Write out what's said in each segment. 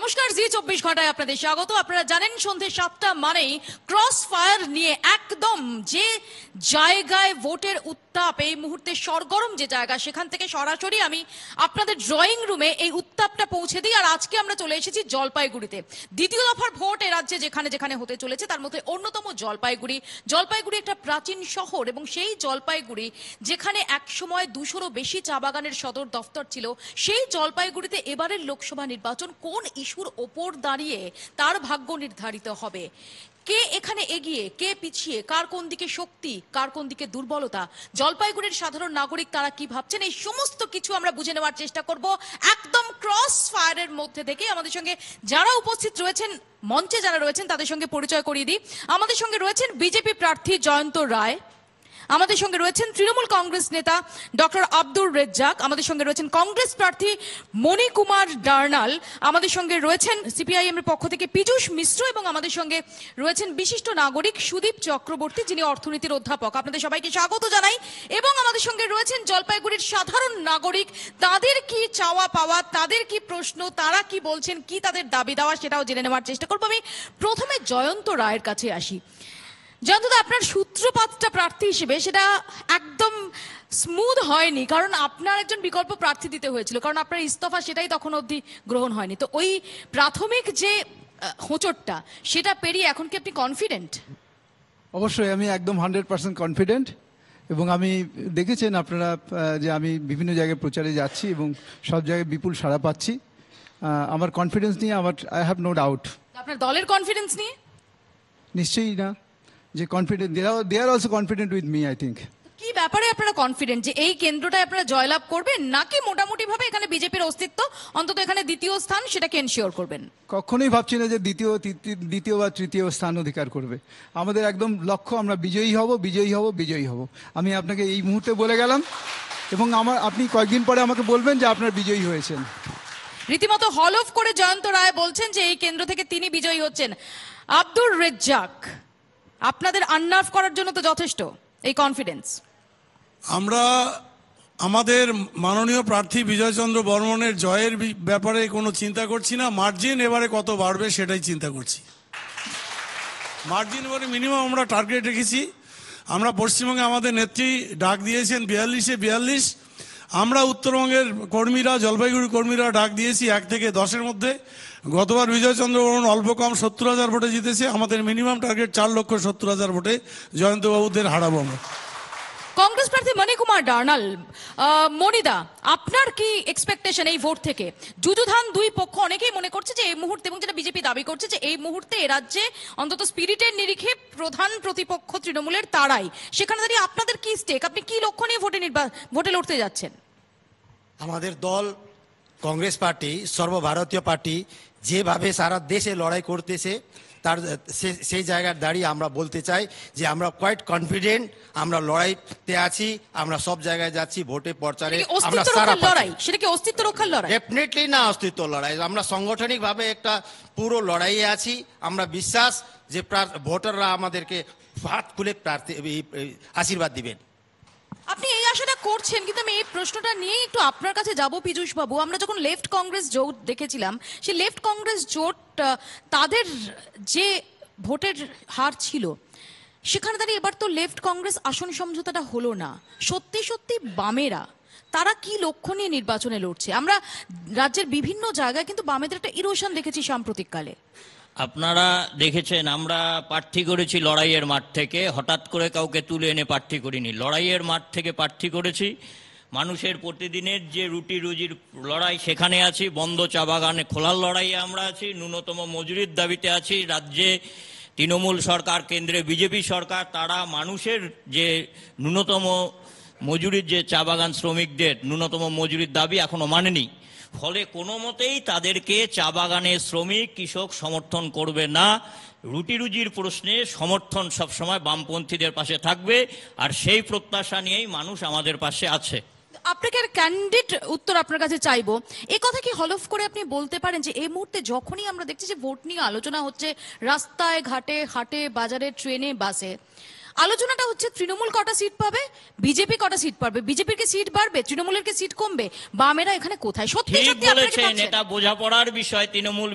নমস্কার, জি 24 ঘন্টায় আপনাদের স্বাগত। আপনারা জানেন সন্ধ্যে 7টা মানেই ক্রস ফায়ার নিয়ে একদম যে জায়গায় ভোটের উত্তাপ এই মুহূর্তে সরগরম যে জায়গা, সেখান থেকে সরাসরি আমি আপনাদের ড্রয়িং রুমে এই উত্তাপটা পৌঁছে দিই। আর আজকে আমরা চলে এসেছি জলপাইগুড়িতে। দ্বিতীয় দফার ভোট এ রাজ্যে যেখানে যেখানে হতে চলেছে তার মধ্যে অন্যতম জলপাইগুড়ি। জলপাইগুড়ি একটা প্রাচীন শহর এবং সেই জলপাইগুড়ি যেখানে একসময় 200-রও বেশি চা বাগানের সদর দফতর ছিল, সেই জলপাইগুড়িতে এবারের লোকসভা নির্বাচন কোন ইস্যুর ওপর দাঁড়িয়ে তার ভাগ্য নির্ধারিত হবে। কে এখানে এগিয়ে, কে পিছিয়ে, কার কোন দিকে শক্তি, কার কোন দিকে দুর্বলতা, জলপাইগুড়ির সাধারণ নাগরিক তারা কি ভাবছেন, এই সমস্ত কিছু আমরা বুঝে নেওয়ার চেষ্টা করব একদম ক্রস ফায়ারের মধ্যে থেকে। আমাদের সঙ্গে যারা উপস্থিত রয়েছেন, মঞ্চে যারা রয়েছেন তাদের সঙ্গে পরিচয় করিয়ে দিই। আমাদের সঙ্গে রয়েছেন বিজেপি প্রার্থী জয়ন্ত রায়, আমাদের সঙ্গে রয়েছেন তৃণমূল কংগ্রেস নেতা ডক্টর আব্দুর রেজ্জাক, আমাদের সঙ্গে রয়েছেন কংগ্রেস প্রার্থী মণিকুমার ডার্নাল, আমাদের সঙ্গে রয়েছেন সিপিআইএম এর পক্ষ থেকে পীযূষ মিশ্র এবং আমাদের সঙ্গে রয়েছেন বিশিষ্ট নাগরিক সুদীপ চক্রবর্তী, যিনি অর্থনীতির অধ্যাপক। আপনাদের সবাইকে স্বাগত জানাই। এবং আমাদের সঙ্গে রয়েছেন জলপাইগুড়ির সাধারণ নাগরিক, তাদের কি চাওয়া পাওয়া, তাদের কি প্রশ্ন, তারা কি বলছেন, কি তাদের দাবি দেওয়া, সেটাও জেনে নেওয়ার চেষ্টা করবো। আমি প্রথমে জয়ন্ত রায়ের কাছে আসি। জয়ন্তদা, আপনার সূত্রপাতটা প্রার্থী হিসেবে সেটা একদম স্মুথ হয়নি, কারণ আপনার একজন বিকল্প প্রার্থী দিতে হয়েছিল, কারণ আপনার ইস্তফা সেটাই তখন অবধি গ্রহণ হয়নি। তো ওই প্রাথমিক যে হোঁচটটা সেটা পেরিয়ে এখন কি আপনি কনফিডেন্ট? অবশ্যই আমি একদম 100% কনফিডেন্ট। এবং আমি দেখেছেন আপনারা যে আমি বিভিন্ন জায়গায় প্রচারে যাচ্ছি এবং সব জায়গায় বিপুল সাড়া পাচ্ছি। আমার কনফিডেন্স নিয়ে আই হ্যাভ নো ডাউট। আপনার দলের কনফিডেন্স নিয়ে? নিশ্চয়ই না, যে confident, they are also confident with me, I think. কি ব্যাপারে আপনারা কনফিডেন্ট যে এই কেন্দ্রটায় আপনারা জয়লাভ করবেন, নাকি মোটামুটি ভাবে এখানে বিজেপির অস্তিত্ব, অন্তত এখানে দ্বিতীয় স্থান, সেটাকে এনশিওর করবেন? কখনোই ভাবছি না যে দ্বিতীয় বা তৃতীয় স্থান অধিকার করবে। আমাদের একদম লক্ষ্য আমরা বিজয়ী হব, বিজয়ী হব, বিজয়ী হব। আমি আপনাকে এই মুহূর্তে বলে গেলাম এবং আপনি কয়েকদিন পরে আমাকে বলবেন যে আপনার বিজয়ী হয়েছেন। রীতিমতো হল অফ করে জয়ন্ত রায় বলছেন যে এই কেন্দ্র থেকে তিনি বিজয়ী হচ্ছেন। আব্দুর রেজ্জাক, আপনাদের আননার্ভ করার জন্য তো যথেষ্ট এই কনফিডেন্স। আমরা আমাদের মাননীয় প্রার্থী বিজয়চন্দ্র বর্মনের জয়ের ব্যাপারে কোনো চিন্তা করছি না। মার্জিন এবারে কত বাড়বে সেটাই চিন্তা করছি। মার্জিন এবারে মিনিমাম আমরা টার্গেট রেখেছি। আমরা পশ্চিমবঙ্গে আমাদের নেত্রী ডাক দিয়েছেন 42-এ 42। আমরা উত্তরবঙ্গের কর্মীরা, জলপাইগুড়ি কর্মীরা ডাক দিয়েছি 1 থেকে 10-এর মধ্যে। গতবার বিজয়চন্দ্র বর্মন অল্প কম 70,000 ভোটে জিতেছে। আমাদের মিনিমাম টার্গেট 4,70,000 ভোটে জয়ন্তবাবুদের হারাবো আমরা। কংগ্রেস প্রার্থী মণিকুমার ডার্নাল, মণিদা, আপনার কি এক্সপেকটেশন এই ভোট থেকে? যুযুধান দুই পক্ষ, অনেকেই মনে করছে যে এই মুহূর্তে, এবং যেটা বিজেপি দাবি করছে যে এই মুহূর্তে এ রাজ্যে অন্তত স্পিরিটের নিরিখে প্রধান প্রতিপক্ষ তৃণমূলের তারাই। সেখানে দাঁড়িয়ে আপনাদের কি স্টেক, আপনি কি লক্ষ্য নিয়ে ভোটে লড়তে যাচ্ছেন? আমাদের দল কংগ্রেস পার্টি, সর্বভারতীয় পার্টি, যেভাবে সারা দেশে লড়াই করতেছে তার সেই জায়গায় দাঁড়িয়ে আমরা বলতে চাই যে আমরা কোয়াইট কনফিডেন্ট, আমরা লড়াইতে আছি, আমরা সব জায়গায় যাচ্ছি ভোটে প্রচারে। আমরা সারা লড়াই, সেটা কি অস্তিত্ব রক্ষার লড়াই? ডেফিনেটলি না অস্তিত্ব লড়াই, আমরা সাংগঠনিকভাবে একটা পুরো লড়াইয়ে আছি। আমরা বিশ্বাস যে ভোটাররা আমাদেরকে হাত খুলে আশীর্বাদ দিবেন। আপনি এই আশাটা করছেন, কিন্তু আমি এই প্রশ্নটা নিয়ে একটু আপনার কাছে যাব পীযূষ বাবু। আমরা যখন লেফট কংগ্রেস জোট দেখেছিলাম, সেই লেফট কংগ্রেস জোট তাদের যে ভোটের হার ছিল, সেখানে দাঁড়িয়ে এবার তো লেফট কংগ্রেস আসন সমঝোতাটা হলো না। সত্যি সত্যি বামেরা তারা কি লক্ষ্য নিয়ে নির্বাচনে লড়ছে? আমরা রাজ্যের বিভিন্ন জায়গায় কিন্তু বামেদের একটা ইরোশন দেখেছি সাম্প্রতিককালে। আপনারা দেখেছেন আমরা প্রার্থী করেছি লড়াইয়ের মাঠ থেকে, হঠাৎ করে কাউকে তুলে এনে প্রার্থী করিনি। লড়াইয়ের মাঠ থেকে প্রার্থী করেছি। মানুষের প্রতিদিনের যে রুটি রুজির লড়াই, সেখানে আছি। বন্ধ চা বাগানে খোলার লড়াইয়ে আমরা আছি। ন্যূনতম মজুরির দাবিতে আছি। রাজ্যে তৃণমূল সরকার, কেন্দ্রে বিজেপি সরকার, তারা মানুষের যে ন্যূনতম মজুরির, যে চা বাগান শ্রমিকদের ন্যূনতম মজুরির দাবি এখনো মানেনি। ফলে কোনো মতেই তাদেরকে চা বাগানের শ্রমিক, কৃষক সমর্থন করবে না। রুটি রুজির প্রশ্নে সমর্থন সবসময় বামপন্থীদের পাশে থাকবে, আর সেই প্রত্যাশা নিয়েই মানুষ আমাদের পাশে আছে। আপনাকে আর ক্যান্ডিড উত্তর আপনার কাছে চাইবো। এই কথা কি হলফ করে আপনি বলতে পারেন যে এই মুহূর্তে যখনই আমরা দেখছি যে ভোট নিয়ে আলোচনা হচ্ছে রাস্তায় ঘাটে, হাটে, বাজারে, ট্রেনে, বাসে, আলোচনাটা হচ্ছে তৃণমূল কটা সিট পাবে, বিজেপি কটা সিট পাবে, বিজেপির কি সিট বাড়বে, তৃণমূলের কি সিট কমবে, বামেরা এখানে কোথায়? সত্যি ঠিক সত্যি আপনারা কি বলেছেন, ভাবছেন? এটা বোঝাপড়ার বিষয়। তৃণমূল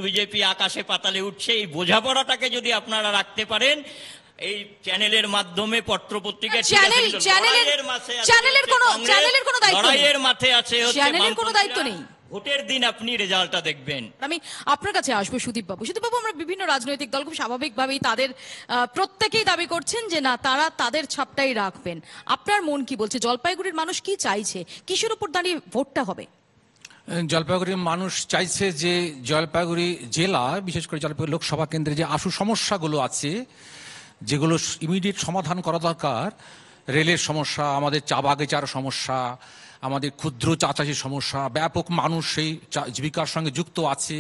বিজেপি আকাশে পাতালে উঠছে। এই বোঝাপড়াটাকে যদি আপনারা রাখতে পারেন, এই চ্যানেলের মাধ্যমে পত্রপত্রিকা চ্যানেলের কোনো দায়িত্ব নেই। লড়াইয়ের মাঠে আছে হচ্ছে চ্যানেলের কোনো দায়িত্ব নেই। ভোটের দিন আপনি রেজাল্টটা দেখবেন। আমি আপনার কাছে আসবো সুদীপ বাবু। আমরা বিভিন্ন রাজনৈতিক দল খুব স্বাভাবিকভাবেই তাদের প্রত্যেকেই দাবি করছেন যে না, তারা তাদের ছাপটাই রাখবেন। আপনার মন কি বলছে? জলপাইগুড়ির মানুষ কি চাইছে? কিসের উপর দাঁড়িয়ে ভোটটা হবে? জলপাইগুড়ির মানুষ চাইছে যে জলপাইগুড়ি জেলা, বিশেষ করে জলপাইগুড়ি লোকসভা কেন্দ্রে যে আশু সমস্যাগুলো আছে, যেগুলো ইমিডিয়েট সমাধান করা দরকার, রেলের সমস্যা, আমাদের চা বাগিচার সমস্যা, আমাদের ক্ষুদ্র চা চাষির সমস্যা, ব্যাপক মানুষ সেই জীবিকার সঙ্গে যুক্ত আছে।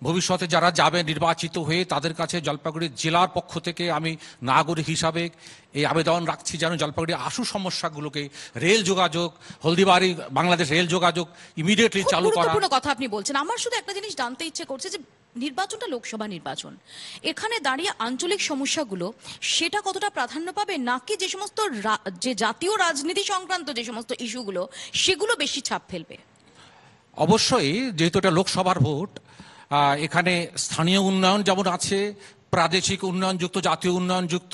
ভবিষ্যতে যারা যাবে নির্বাচিত হয়ে, তাদের কাছে জলপাইগুড়ি জেলার পক্ষ থেকে আমি নাগরিক হিসাবে এই আবেদন রাখছি যেন জলপাইগুড়ির আশু সমস্যাগুলোকে, রেল যোগাযোগ, হলদিবাড়ি বাংলাদেশ রেল যোগাযোগ ইমিডিয়েটলি খুব চালু করা। গুরুত্বপূর্ণ কথা আপনি বলছেন। আমার শুধু একটা জিনিস জানতে ইচ্ছে করছে যে নির্বাচনটা লোকসভা নির্বাচন, এখানে দাঁড়িয়ে আঞ্চলিক সমস্যাগুলো সেটা কতটা প্রাধান্য পাবে, নাকি যে সমস্ত যে জাতীয় রাজনীতি সংক্রান্ত যে সমস্ত ইস্যুগুলো সেগুলো বেশি ছাপ ফেলবে? অবশ্যই, যেহেতু এটা লোকসভার ভোট, এখানে স্থানীয় উন্নয়ন যেমন আছে, প্রাদেশিক উন্নয়নযুক্ত, জাতীয় উন্নয়নযুক্ত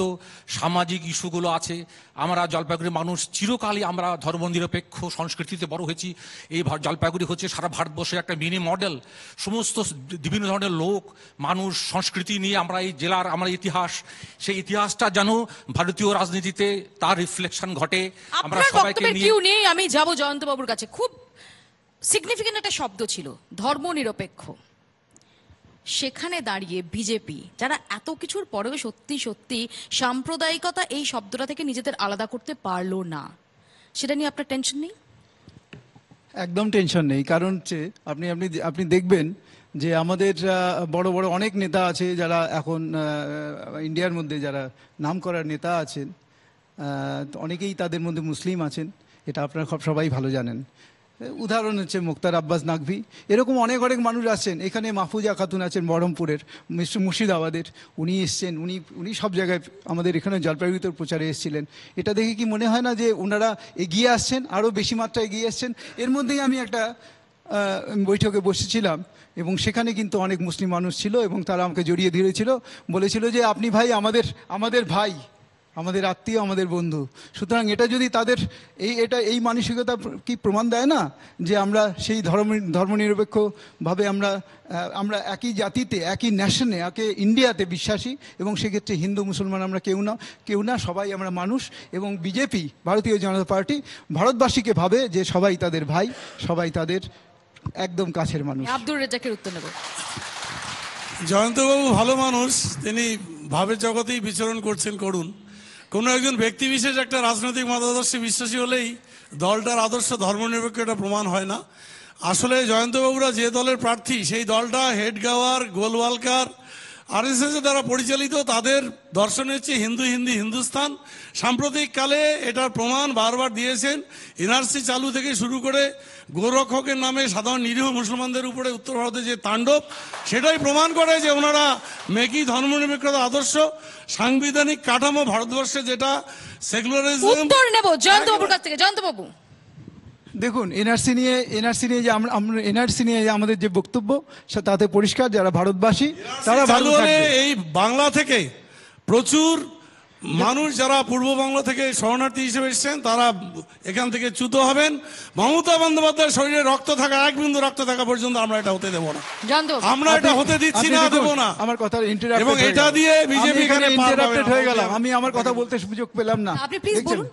সামাজিক ইস্যুগুলো আছে। আমরা জলপাইগুড়ির মানুষ চিরকালই আমরা ধর্মনিরপেক্ষ সংস্কৃতিতে বড় হয়েছি। এই জলপাইগুড়ি হচ্ছে সারা ভারতবর্ষের একটা মিনি মডেল। সমস্ত বিভিন্ন ধরনের লোক, মানুষ, সংস্কৃতি নিয়ে আমরা এই জেলার, আমার ইতিহাস, সেই ইতিহাসটা যেন ভারতীয় রাজনীতিতে তার রিফ্লেকশন ঘটে। আমরা আপনার সবাইকে বক্তব্যের নিয়ে কিউ নিয়ে আমি যাব জয়ন্ত বাবুর কাছে। খুব সিগনিফিকেন্ট একটা শব্দ ছিল ধর্মনিরপেক্ষ। সেখানে দাঁড়িয়ে বিজেপি, যারা এত কিছুর পরেও সত্যি সত্যি সাম্প্রদায়িকতা এই শব্দটা থেকে নিজেদের আলাদা করতে পারলো না, সেটা নিয়ে আপনার টেনশন নেই? একদম টেনশন নেই। কারণ হচ্ছে আপনি আপনি আপনি দেখবেন যে আমাদের বড় বড় অনেক নেতা আছে যারা এখন ইন্ডিয়ার মধ্যে যারা নামকরা নেতা আছেন, অনেকেই তাদের মধ্যে মুসলিম আছেন, এটা আপনারা সবাই ভালো জানেন। উদাহরণ হচ্ছে মুক্তার আব্বাস নাকভি, এরকম অনেক অনেক মানুষ আছেন। এখানে মাহফুজা খাতুন আছেন বহরমপুরের, মুর্শিদাবাদের, উনি এসছেন, উনি সব জায়গায় আমাদের এখানে জলপাইগুড়িতে প্রচারে এসেছিলেন। এটা দেখে কি মনে হয় না যে ওনারা এগিয়ে আসছেন, আরও বেশি মাত্রায় এগিয়ে আসছেন? এর মধ্যেই আমি একটা বৈঠকে বসেছিলাম এবং সেখানে কিন্তু অনেক মুসলিম মানুষ ছিল এবং তারা আমাকে জড়িয়ে ধরেছিল, বলেছিল যে আপনি ভাই আমাদের ভাই, আমাদের আত্মীয়, আমাদের বন্ধু। সুতরাং এটা যদি তাদের এই মানসিকতা কি প্রমাণ দেয় না যে আমরা সেই ধর্মনিরপেক্ষভাবে আমরা একই জাতিতে, একই ন্যাশনে, একই ইন্ডিয়াতে বিশ্বাসী, এবং সেক্ষেত্রে হিন্দু মুসলমান আমরা কেউ না, সবাই আমরা মানুষ। এবং বিজেপি, ভারতীয় জনতা পার্টি, ভারতবাসীকে ভাবে যে সবাই তাদের ভাই, সবাই তাদের একদম কাছের মানুষ। আব্দুর রেজাকের উত্তর নেব। জয়ন্তবাবু ভালো মানুষ, তিনি ভাবের জগতেই বিচরণ করুন। কোনো একজন ব্যক্তি বিশেষ একটা রাজনৈতিক মতাদর্শে বিশ্বাসী হলেই দলটার আদর্শ ধর্মনিরপেক্ষ, এটা প্রমাণ হয় না। আসলে জয়ন্তবাবুরা যে দলের প্রার্থী, সেই দলটা হেডগাওয়ার, গোলওয়ালকার, আরএসএস দ্বারা পরিচালিত। তাদের দর্শন হচ্ছে হিন্দুস্তান। সাম্প্রতিককালে এটার প্রমাণ বারবার দিয়েছেন। এনআরসি চালু থেকে শুরু করে গোরক্ষকের নামে সাধারণ নিরীহ মুসলমানদের উপরে উত্তর ভারতে যে তাণ্ডব, সেটাই প্রমাণ করে যে ওনারা মেকি ধর্মনিরপেক্ষতা আদর্শ, সাংবিধানিক কাঠামো ভারতবর্ষে যেটা সেকুলারিজম। উত্তর নেব জয়ন্ত বাবুর কাছ থেকে। জয়ন্ত বাবু, দেখুন, এনআরসি নিয়ে যে আমাদের যে বক্তব্য, তাতে পরিষ্কার যারা ভারতবাসী তারা ভালো থাকবে। এই বাংলা থেকে প্রচুর মানুষ যারা পূর্ব বাংলা থেকে শরণার্থী হিসেবে এসেছেন, তারা এখান থেকে চ্যুত হবেন। মমতা বন্দ্যোপাধ্যায়ের শরীরে রক্ত থাকা, এক বিন্দু রক্ত থাকা পর্যন্ত আমরা এটা হতে দেবো না। আমরা এটা হতে দিচ্ছি না, দেবো না। আমার কথা এবং এটা দিয়ে বিজেপি এখানে ইন্টারাপ্টেড হয়ে গেলাম, আমি আমার কথা বলতে সুযোগ পেলাম না। আপনি প্লিজ বলুন।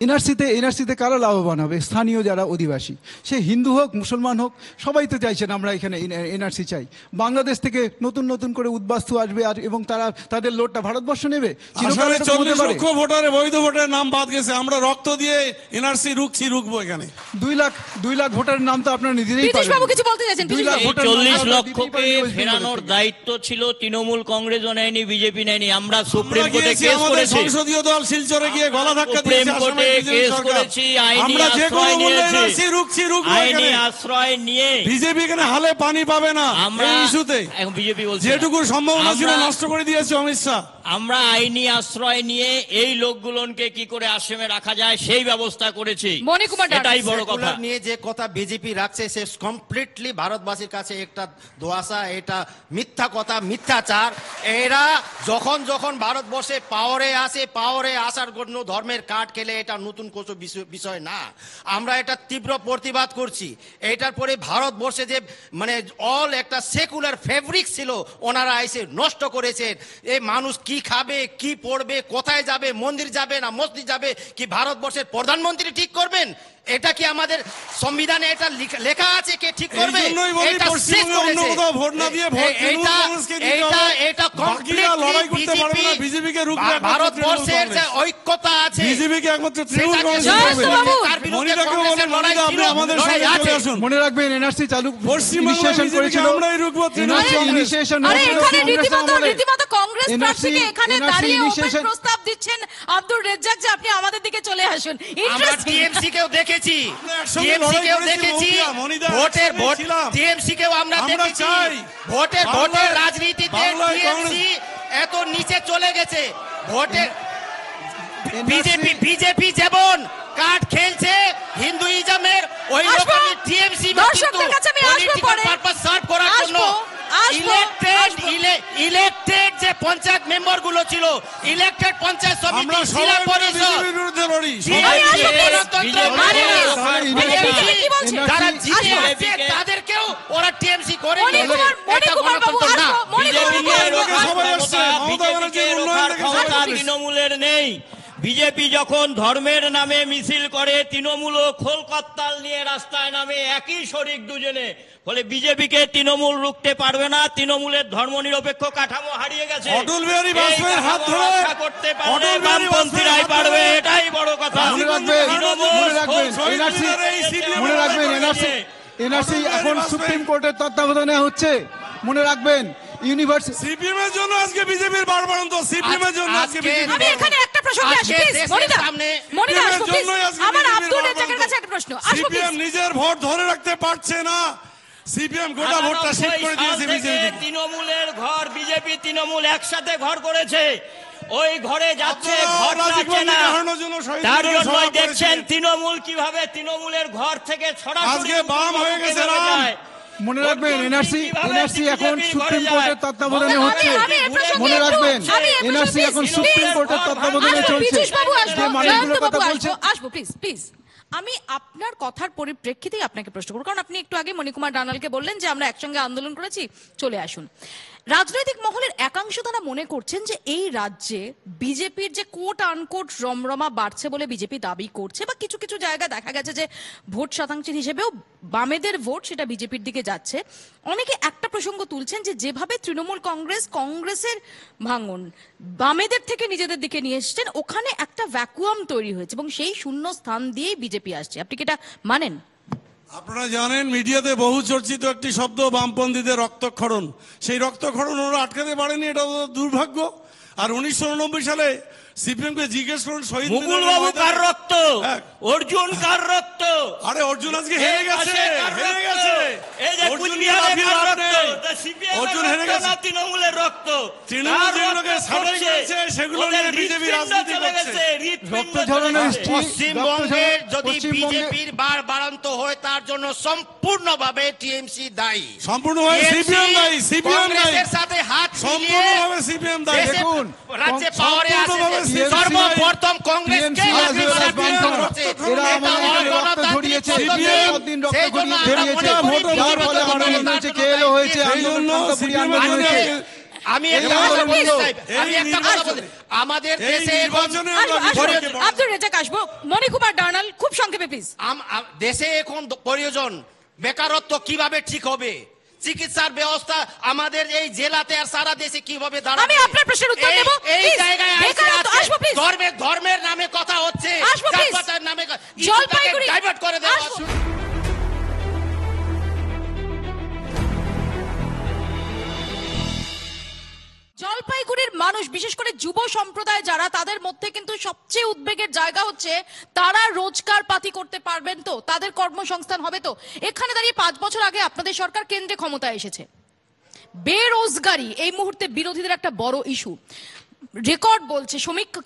এনআরসিতে কারা লাভবান হবে? স্থানীয় যারা অধিবাসী, সে হিন্দু হোক, মুসলমান হোক, সবাই তো চাইছেন আমরা এখানে এনআরসি চাই। বাংলাদেশ থেকে নতুন করে উদ্বাস্তু আসবে, আর এবং তারা তাদের লোডটা ভারতবর্ষ নেবে। 40 লক্ষ ভোটারে বৈধ ভোটারের নাম বাদ গেছে। আমরা রক্ত দিয়ে এনআরসি রুখবো এখানে। 2 লাখ ভোটারের নাম তো আপনারা নিজেরাই পীযূষ পাবেন। বাবু কিছু বলতে চাইছেন? 2 লাখ এই ভোটারের নাম 40 আপনারা দিতেই লক্ষকে পারেন ওয়েস্ট বেঙ্গল ফেরানোর থেকে। দায়িত্ব ছিল তৃণমূল, কংগ্রেসও নেয়নি, বিজেপি নেয়নি। আমরা সুপ্রিম আমরা কোর্টে গিয়েছি, কেস আমাদের করেছি, সংসদীয় দল শিলচরে গিয়ে গলা ধাক্কা সুপ্রিম দিয়েছে কোর্টে আসামের বিজেপি কেস সরকার। করেছি, আইনি আমরা যে কোনো আশ্রয় মূল্যে নিয়েছি। NRC রুখছি, রুখবো আইনি এখানে। আশ্রয় নিয়ে বিজেপি এখানে হালে পানি পাবে না আমরা এই ইস্যুতে। এখন বিজেপি বলছে না। যেটুকু সম্ভাবনা ছিল আমরা- নষ্ট করে দিয়েছে অমিত শাহ। আমরা আইনি আশ্রয় নিয়ে এই লোকগুলোকে কি করে আসামে রাখা যায় সেই ব্যবস্থা করেছি। মণিকুমার দাস। এটাই বড় কথা। সেকুলার নিয়ে যে কথা বিজেপি রাখছে সে কমপ্লিটলি ভারতবাসীর কাছে একটা দোয়াশা, এটা মিথ্যা কথা, মিথ্যাচার। এরা যখন যখন ভারতবর্ষে পাওয়ারে আসে, পাওয়ারে আসার জন্য ধর্মের কার্ড খেলে, এটা নতুন কোনো বিষয় না। আমরা এটা তীব্র প্রতিবাদ করছি। এটার পরে ভারতবর্ষে যে মানে অল একটা সেকুলার ফেব্রিক ছিল ওনারা এসে নষ্ট করেছেন। এই মানুষ কি খাবে, কি পড়বে, কোথায় যাবে, মন্দির যাবে না মসজিদ যাবে, কি ভারতবর্ষের প্রধানমন্ত্রী ঠিক করবেন? এটা কি আমাদের সংবিধানে এটা লেখা আছে? কে ঠিক করবে? এই জন্যই বলি এটা পশ্চিমবঙ্গে শেষ অন্য করেছে। কোথাও ভোট না দিয়ে ভোট তৃণমূল এটা কংগ্রেসকে দিতে এটা হবে। এটা বাকিরা লড়াই করতে পারবে না, বিজেপিকে রুখবে একমাত্র ভারতবর্ষের তৃণমূল যে কংগ্রেস। ঐক্যতা আছে, বিজেপিকে একমাত্র তৃণমূল সেটাকে কংগ্রেস জয়ন্ত করবে। বাবু। তার বিরুদ্ধে মনিরাকে বলেন, কংগ্রেসের লড়াই মনিরা, আপনি ছিল, আমাদের লড়াই সঙ্গে চলে আছে। আসুন। মনে রাখবেন এনআরসি চালু পশ্চিমবাংলায় ইনিশিয়েশন বিজেপিকে করেছিল আমরাই রুখবো, তৃণমূল NRC কংগ্রেস। ইনিশিয়েশন আরে হয়েছিল এখানে কংগ্রেসের আমলে। রীতিমতো কংগ্রেস NRC প্রার্থীকে এখানে NRC দাঁড়িয়ে ওপেন initiation- প্রস্তাব দিচ্ছেন আব্দুর রেজ্জাক যে আপনি আমাদের দিকে চলে আসুন। আমরা Interesting. টিএমসি কেও দেখেছি, আমরা একসঙ্গে টিএমসি লড়াই কেও করেছি, দেখেছি, মৌপিয়া, মনিদা, ভোটের একসঙ্গে ভোট ছিলাম। টিএমসি কেও আমরা আমরা দেখেছি। চাই ভোটের বাংলায়- রাজনীতিতে বাংলায় টিএমসি এত নিচে চলে গেছে। ভোটের বিজেপি যেমন কার্ড খেলছে হিন্দুইজমের, ওই আসবো। রকমই টিএমসি দর্শকদের কাছে আমি আসবো পরে। পারপাস সার্ভ করার জন্য আসবো। ইলেক্টেড যে পঞ্চায়েত মেম্বার গুলো ছিল, ইলেক্টেড পঞ্চায়েত সমিতি, আমরা জেলা সবাই মিলে পরিষদ, বিজেপির বিরুদ্ধে লড়ি। আমি আসবো, please। গণতন্ত্র আরে, বিজেপি কি বলছে? যারা NRC জিতে আসবো। আছে তাদেরকেও ওরা টিএমসি করে মণিকুমার বাবু আসবো, মণিকুমার বিজেপিকে বাবু লোকে আসবো। সবাই আসছে, মমতা ব্যানার্জির উন্নয়ন দেখে সবাই আসছে। তৃণমূলের নেই। বিজেপি যখন ধর্মের নামে মিছিল করে, তৃণমূলও খোলকত্তাল নিয়ে রাস্তায় নামে, একই শরিক দুজনে। ফলে বিজেপিকে তৃণমূল রুখতে পারবে না। তৃণমূলের ধর্মনিরপেক্ষ কাঠামো হারিয়ে গেছে। অটল বিহারী এই বাজপেয়ীর হাত কাঠামো ধরে রক্ষা করতে পারলে অটল বিহারী বামপন্থীরাই বাজপেয়ীর হাত পারবে, ধরে- এটাই বড় কথা। মনে রাখবেন, তৃণমূল মনে রাখবেন, শহীদ NRC মিনারে এই CPM মনে রাখবেন লড়াই এনআরসি করেছে। এনআরসি এখন সুপ্রিম কোর্টের তত্ত্বাবধানে হচ্ছে। মনে রাখবেন ইউনিভার্সিটি সিপিএম এর জন্য আজকে বিজেপির বারবারন্ত, সিপিএম এর জন্য আজকে আজকে- বিজেপি আমি এখানে একটা প্রসঙ্গে আসি, আজকে প্লিজ। দেশের মনিদা, সামনে- মনিদা আসবো, সিপিএম প্লিজ। জন্যই আজকে আমার বিজেপির আব্দুর বারবারন্ত। রেজ্জাকের কাছে একটা প্রশ্ন আসবো, সিপিএম প্লিজ। নিজের ভোট ধরে রাখতে পারছে না। সিপিএম গোটা ভোটটা শিফট করে 98 দিয়েছে সাল থেকে বিজেপি। তৃণমূলের ঘর, বিজেপি তৃণমূল একসাথে ঘর করেছে। ওই ঘরে যাচ্ছে, আপনারা ঘর রাজীব যাচ্ছে না। গান্ধীকে হারানোর জন্য শহীদ তার মিনারে জন্যই সভা দেখছেন করেছিলেন। তৃণমূল কিভাবে তৃণমূলের ঘর থেকে সরাসরি আজকে বাম হয়ে গেছে মুখ্যমন্ত্রীর রাম। যায়। মনে রাখবেন এনআরসি কিভাবে এনআরসি এখন বিজেপির সুপ্রিম ঘরে কোর্টের যায়? তত্ত্বাবধানে আমি- হচ্ছে। আমি এর প্রসঙ্গে মনে একটু- রাখবেন আমি এর প্রসঙ্গে এনআরসি এখন please, সুপ্রিম please, কোর্টের তত্ত্বাবধানে আসবো, চলছে। পীযূষ বাবু আসবো, যে মানুষগুলোর জয়ন্ত কথা বাবু বলছে আসবো, আসবো, প্লিজ, প্লিজ। আমি আপনার কথার পরিপ্রেক্ষিতেই আপনাকে প্রশ্ন করব, কারণ আপনি একটু আগে মণিকুমার ডানালকে বললেন যে আমরা একসঙ্গে আন্দোলন করেছি, চলে আসুন। রাজনৈতিক মহলের একাংশ তারা মনে করছেন যে এই রাজ্যে বিজেপির যে কোট আনকোট রমরমা বাড়ছে বলে বিজেপি দাবি করছে, বা কিছু কিছু জায়গায় দেখা গেছে যে ভোট শতাংশের হিসেবেও বামেদের ভোট সেটা বিজেপির দিকে যাচ্ছে। অনেকে একটা প্রসঙ্গ তুলছেন যে যেভাবে তৃণমূল কংগ্রেসের ভাঙন বামেদের থেকে নিজেদের দিকে নিয়ে এসছেন, ওখানে একটা ভ্যাকুয়াম তৈরি হয়েছে এবং সেই শূন্য স্থান দিয়েই বিজেপি আসছে। আপনি কি এটা মানেন? আপনারা জানেন মিডিয়াতে বহু চর্চিত একটি শব্দ বামপন্থীদের রক্তক্ষরণ। সেই রক্তক্ষরণ ওরা আটকাতে পারেনি, এটা ওদের দুর্ভাগ্য। আর 1989 সালে সিপিএম কে জিজ্ঞেস করুন শহীদ মুকুল মিনারের বাবু ময়দানে- কার রক্ত? হ্যাঁ। অর্জুন কার রক্ত? আরে অর্জুন আজকে হেরে এই গেছে, পাশে কার হেরে রক্ত? গেছে। এই যে অর্জুন কুচবিহারে লাফিয়ে কার লাভ রক্ত? নেই। তা CPM এর অর্জুন হেরে রক্ত গেছে। না তৃণমূলের রক্ত? তৃণমূল কার যেগুলোকে রক্ত সার্ভে ঝরছে? করেছে, সেগুলো ওদের নিয়ে বিজেপি হৃৎপিণ্ড রাজনীতি চলে করছে। গেছে, হৃৎপিণ্ড রক্ত চলে ঝরানো গেছে। এসছে। পশ্চিমবঙ্গের যদি পশ্চিমবঙ্গে- বিজেপির বাড়ান্ত হয় তার জন্য সম্পূর্ণভাবে টিএমসি দায়ী। সম্পূর্ণভাবে TMC সিপিএম দায়ী, সিপিএম দায়ী। কংগ্রেসের সাথে হাত মিলিয়ে সম্পূর্ণভাবে সিপিএম দায়ী। দেশে- দেখুন, রাজ্যে পাওয়ারে সম্পূর্ণভাবে আসে CPM সর্বপ্রথম কংগ্রেসকে TMC রাজ্যে রাজনীতি রাজনীতি করছে। করছে। এরা এটা আমাদের এখানে রক্ত অগণতান্ত্রিক ঝরিয়েছে, পদ্ধতি। দিন রক্ত সেই জন্য আমরা ঝরিয়েছে। মনে করি ভোট যার বিজেপি ফলে তো আন্দোলন তার হয়েছে, জন্য কেএলও হয়েছে, দায়ী। সেই জন্য আন্দোলন শান্তপুরি CPM আন্দোলন আজকে- হয়েছে। আমি এই একটা কথা আন্দোলন বলতে তো- চাই। আমি এই একটা কথা নির্বাচনে- বলতে আমাদের এই দেশে এখন নির্বাচনে আসবো, আমরা আসবো, বিজেপিকে বড়- আব্দুর রেজ্জাক আসবো। মণিকুমার ডানাল খুব সংক্ষেপে প্লিজ। দেশে এখন প্রয়োজন বেকারত্ব কিভাবে ঠিক হবে, চিকিৎসার ব্যবস্থা আমাদের এই জেলাতে আর সারা দেশে কিভাবে দাঁড়াবে। আমি আপনার প্রশ্নের উত্তর দেব। এই Please, জায়গায় বেকারত্ব, আসবো, please। ধর্মের নামে কথা হচ্ছে, আসবো, please। জাতপাতের নামে জলপাইগুড়ি ডাইভার্ট করে দেওয়া আসবো। জলপাইগুড়ির মানুষ বিশেষ করে যুব সম্প্রদায় যারা, তাদের মধ্যে কিন্তু সবচেয়ে উদ্বেগের জায়গা হচ্ছে তারা রোজগার পাতি করতে পারবেন তো, তাদের কর্মসংস্থান হবে তো। এখানে দাঁড়িয়ে 5 বছর আগে আপনাদের সরকার কেন্দ্রে ক্ষমতায় এসেছে, বেরোজগারি এই মুহূর্তে বিরোধীদের একটা বড় ইস্যু। রেকর্ড বলছে,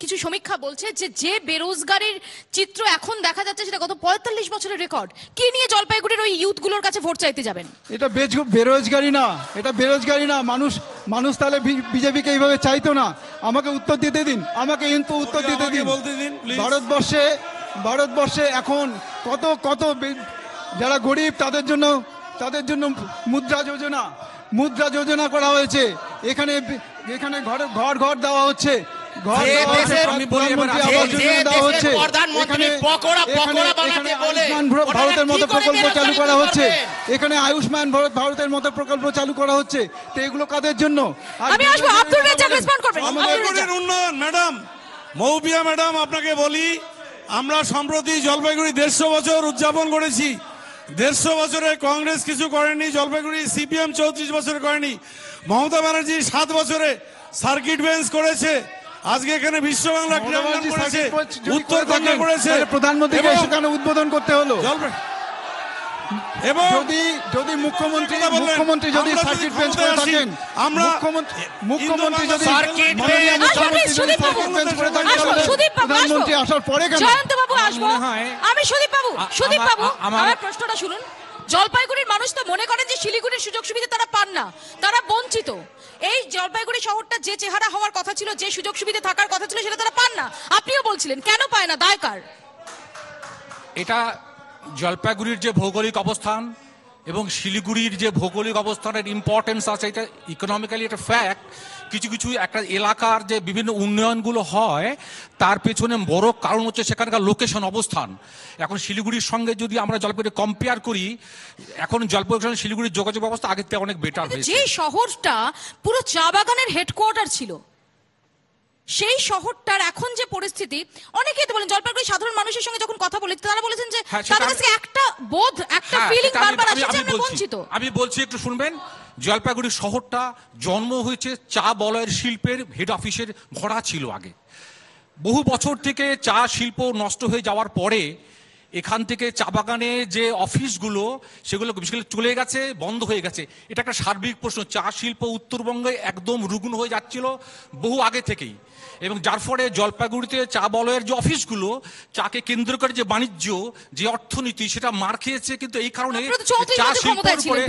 কিছু সমীক্ষা বলছে যে বেরোজগারির চিত্র এখন দেখা যাচ্ছে সেটা গত 45 বছরের রেকর্ড। কি নিয়ে জলপাইগুড়ির ওই ইউথগুলোর কাছে ভোট চাইতে যাবেন? এটা বেরোজগারি না, এটা বেরোজগারি না। মানুষ তাহলে বিজেপিকে এইভাবে চাইতো না। আমাকে উত্তর দিতে দিন, আমাকে উত্তর দিতে দিন। বলতে দিন, please। ভারতবর্ষে এখন কত যারা গরিব তাদের জন্য মুদ্রা যোজনা করা হয়েছে। এখানে ঘর দেওয়া হচ্ছে, ভারতের মতো প্রকল্প চালু করা হচ্ছে, এখানে আয়ুষ্মান ভারতের মতো প্রকল্প চালু করা হচ্ছে। তো এগুলো কাদের জন্য? আমি আসবো, আব্দুল রাজ্জাক রেসপন্ড করবেন। জলপাইগুড়ির উন্নয়ন, ম্যাডাম মৌপিয়া ম্যাডাম, আপনাকে বলি, আমরা সম্প্রতি জলপাইগুড়ি 150 বছর উদযাপন করেছি। 150 বছরে কংগ্রেস কিছু করেনি, জলপাইগুড়ি সিপিএম 34 বছরে করেনি। মমতা ব্যানার্জি 7 বছরে সার্কিট বেঞ্চ করেছে। আজকে এখানে বিশ্ব বাংলা ক্রীড়াঙ্গন করেছে, উত্তরবঙ্গে করেছে। প্রধানমন্ত্রীকে সেখানে উদ্বোধন করতে হলো। এবং যদি মুখ্যমন্ত্রী যদি সার্কিট বেঞ্চ করে থাকেন, মুখ্যমন্ত্রী যদি প্রধানমন্ত্রী আসার পরে কেন? জয়ন্ত বাবু আসবো, আমি সুদীপ বাবু আমার প্রশ্নটা শুনুন। জলপাইগুড়ির মানুষ তো মনে করেন যে শিলিগুড়ির সুযোগ সুবিধা তারা পান না, তারা বঞ্চিত। এই জলপাইগুড়ি শহরটা যে চেহারা হওয়ার কথা ছিল, যে সুযোগ সুবিধা থাকার কথা ছিল, সেটা তারা পান না। আপনিও বলছিলেন, কেন পায় না, দায় কার? এটা জলপাইগুড়ির যে ভৌগোলিক অবস্থান এবং শিলিগুড়ির যে ভৌগোলিক অবস্থানের ইম্পর্টেন্স আছে, এটা ইকোনমিক্যালি একটা ফ্যাক্ট। কিছু একটা এলাকার যে বিভিন্ন উন্নয়নগুলো হয় তার পেছনে বড় কারণ হচ্ছে সেখানকার লোকেশন, অবস্থান। এখন শিলিগুড়ির সঙ্গে যদি আমরা জলপাইগুড়ি কম্পেয়ার করি, এখন জলপাইগুড়ি শিলিগুড়ির যোগাযোগ ব্যবস্থা আগের থেকে অনেক বেটার হয়েছে। যে শহরটা পুরো চা বাগানের হেডকোয়ার্টার ছিল, সেই শহরটার এখন যে পরিস্থিতি, অনেকেই তো বলেন, জলপাইগুড়ি সাধারণ মানুষের সঙ্গে যখন কথা বলি তারা বলেছেন যে তাদের কাছে একটা বোধ, একটা ফিলিং বারবার আসছে যে আমরা বঞ্চিত। আমি বলছি, একটু শুনবেন। জলপাইগুড়ি শহরটা জন্ম হয়েছে চা বলয়ের শিল্পের হেড অফিসের ভরা ছিল আগে। বহু বছর থেকে চা শিল্প নষ্ট হয়ে যাওয়ার পরে এখান থেকে চা বাগানে যে অফিসগুলো সেগুলো চলে গেছে, বন্ধ হয়ে গেছে। এটা একটা সার্বিক প্রশ্ন। চা শিল্প উত্তরবঙ্গে একদম রুগ্ন হয়ে যাচ্ছিল বহু আগে থেকেই, এবং যার ফলে জলপাইগুড়িতে চা বলয়ের যে অফিসগুলো, চাকে কেন্দ্র করে যে বাণিজ্য, যে অর্থনীতি, সেটা মার খেয়েছে। কিন্তু এই কারণে চা শিল্পের উপরে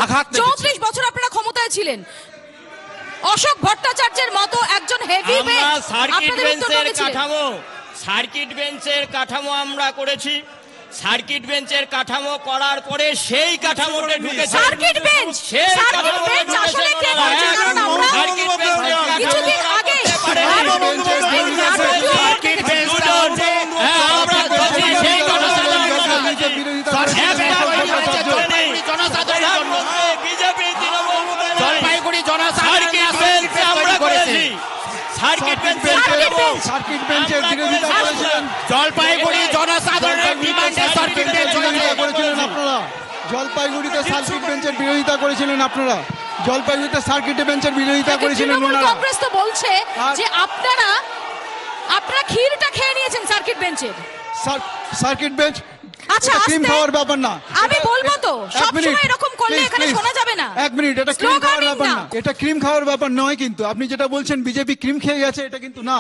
আঘাত লেগেছে। 34 বছর আপনারা ক্ষমতায় ছিলেন, অশোক ভট্টাচার্যের মতো একজন হেভি সার্কিট বেঞ্চের কাঠামো আমরা করেছি। সার্কিট বেঞ্চের কাঠামো করার পরে সেই কাঠামোতে ঢুকেছে। সার্কিট বেঞ্চ আসলে কে করেছে? কারণ আমরা কিছুদিন আগে জলপাইগুড়ি জলপাইগুড়ি জনসাধারণের ডিমান্ডে সার্কিট বেঞ্চ করেছিলেন আপনারা। জলপাইগুড়িতে সার্কিট বেঞ্চের বিরোধিতা করেছিলেন আপনারা। জলপাইগুড়িতে সার্কিট বেঞ্চের বিরোধিতা করেছিলেন ওনারা। কংগ্রেস তো বলছে যে আপনারা ক্ষীরটা খেয়ে নিয়েছেন সার্কিট বেঞ্চের। সার্কিট বেঞ্চ আচ্ছা, ক্রিম খাওয়ার ব্যাপার না। আমি বলবো তো, সবসময় এরকম করলে এখানে শোনা যাবে না। এক মিনিট, এটা ক্রিম খাওয়ার ব্যাপার না, এটা ক্রিম খাওয়ার ব্যাপার নয়। কিন্তু আপনি যেটা বলছেন বিজেপি ক্রিম খেয়ে গেছে, এটা কিন্তু না।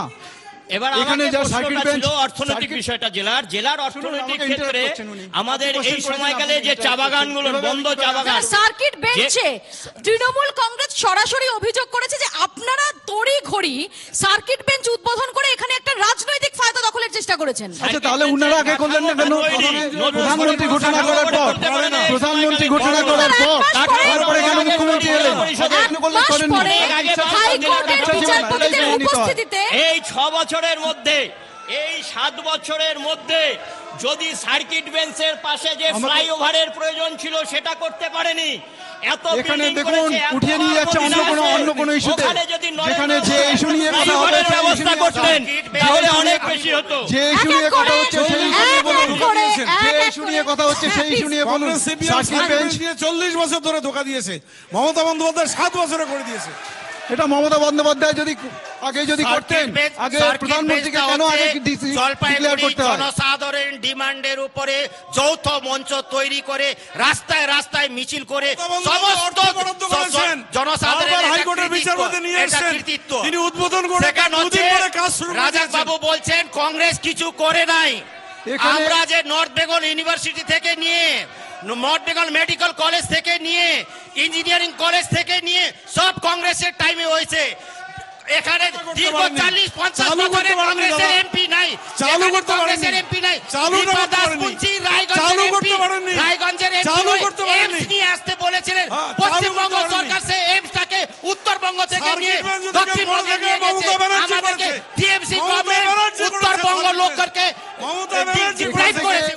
এবার এখানে যা সার্কিট বেঞ্চ অর্থনৈতিক বিষয়টা জেলার অর্থনৈতিক ক্ষেত্রে আমাদের এই সময়কালে যে চা বাগানগুলো বন্ধ, চা বাগান সার্কিট বেঞ্চে তৃণমূল কংগ্রেস সরাসরি অভিযোগ করেছে যে আপনারা তড়ি ঘড়ি সার্কিট বেঞ্চ উদ্বোধন করে এখানে একটা রাজনৈতিক ফায়দা দখলের চেষ্টা করেছেন। আচ্ছা, তাহলে উনারা আগে করলেন না কেন? প্রধানমন্ত্রী ঘোষণা করার পর তারপরে কেন মুখ্যমন্ত্রী এলেন? হাইকোর্টের বিচারপতিদের উপস্থিতিতে এই 6 বছরের মধ্যে, এই 7 বছরের মধ্যে যদি সার্কিট বেঞ্চের পাশে যে ফ্লাইওভারের প্রয়োজন ছিল সেটা করতে পারেনি। এত এখানে দেখুন উঠিয়ে নিয়ে যাচ্ছে অন্য কোনো ইস্যুতে, যেখানে যে ইস্যু নিয়ে কথা হবে ব্যবস্থা করতেন তাহলে অনেক বেশি হতো। যে ইস্যু নিয়ে কথা হচ্ছে সেই ইস্যু নিয়ে বলুন। কথা হচ্ছে সেই ইস্যু নিয়ে বলুন। কংগ্রেস সিপিএম সার্কিট বেঞ্চ, 40 বছর ধরে ধোকা দিয়েছে, মমতা বন্দ্যোপাধ্যায় 7 বছরে করে দিয়েছে। এটা মমতা বন্দ্যোপাধ্যায় যদি আগে করতেন, আগে প্রধানমন্ত্রীকে কেন আগে ডিক্লেয়ার করতে হয়? জনসাধারণ ডিমান্ডের উপরে যৌথ মঞ্চ তৈরি করে রাস্তায় রাস্তায় মিছিল করে সমস্ত জনসাধারণের হাইকোর্টের বিচারপতি নিয়ে এসেছেন, তিনি উদ্বোধন করে দুদিন পরে কাজ শুরু করে রাজা দিয়েছেন। বাবু বলছেন কংগ্রেস কিছু করে নাই। এখানে- আমরা যে নর্থ বেঙ্গল ইউনিভার্সিটি থেকে নিয়ে, নর্থ বেঙ্গল মেডিকেল কলেজ থেকে নিয়ে, ইঞ্জিনিয়ারিং কলেজ থেকে নিয়ে সব কংগ্রেসের টাইমে হয়েছে। এখানে দীর্ঘ 40-50 বছরের কংগ্রেসের এমপি নাই, চালু করতে কংগ্রেসের এমপি নাই। রায়গঞ্জের এমপি নিয়ে আসতে বলেছিলেন, পশ্চিমবঙ্গ সরকার সে এমসটাকে উত্তরবঙ্গ থেকে নিয়ে দক্ষিণবঙ্গে নিয়ে গেছে। আমাদেরকে টিএমসি গভর্নমেন্ট উত্তরবঙ্গ লোককে ডিপ্রাইভ করেছে।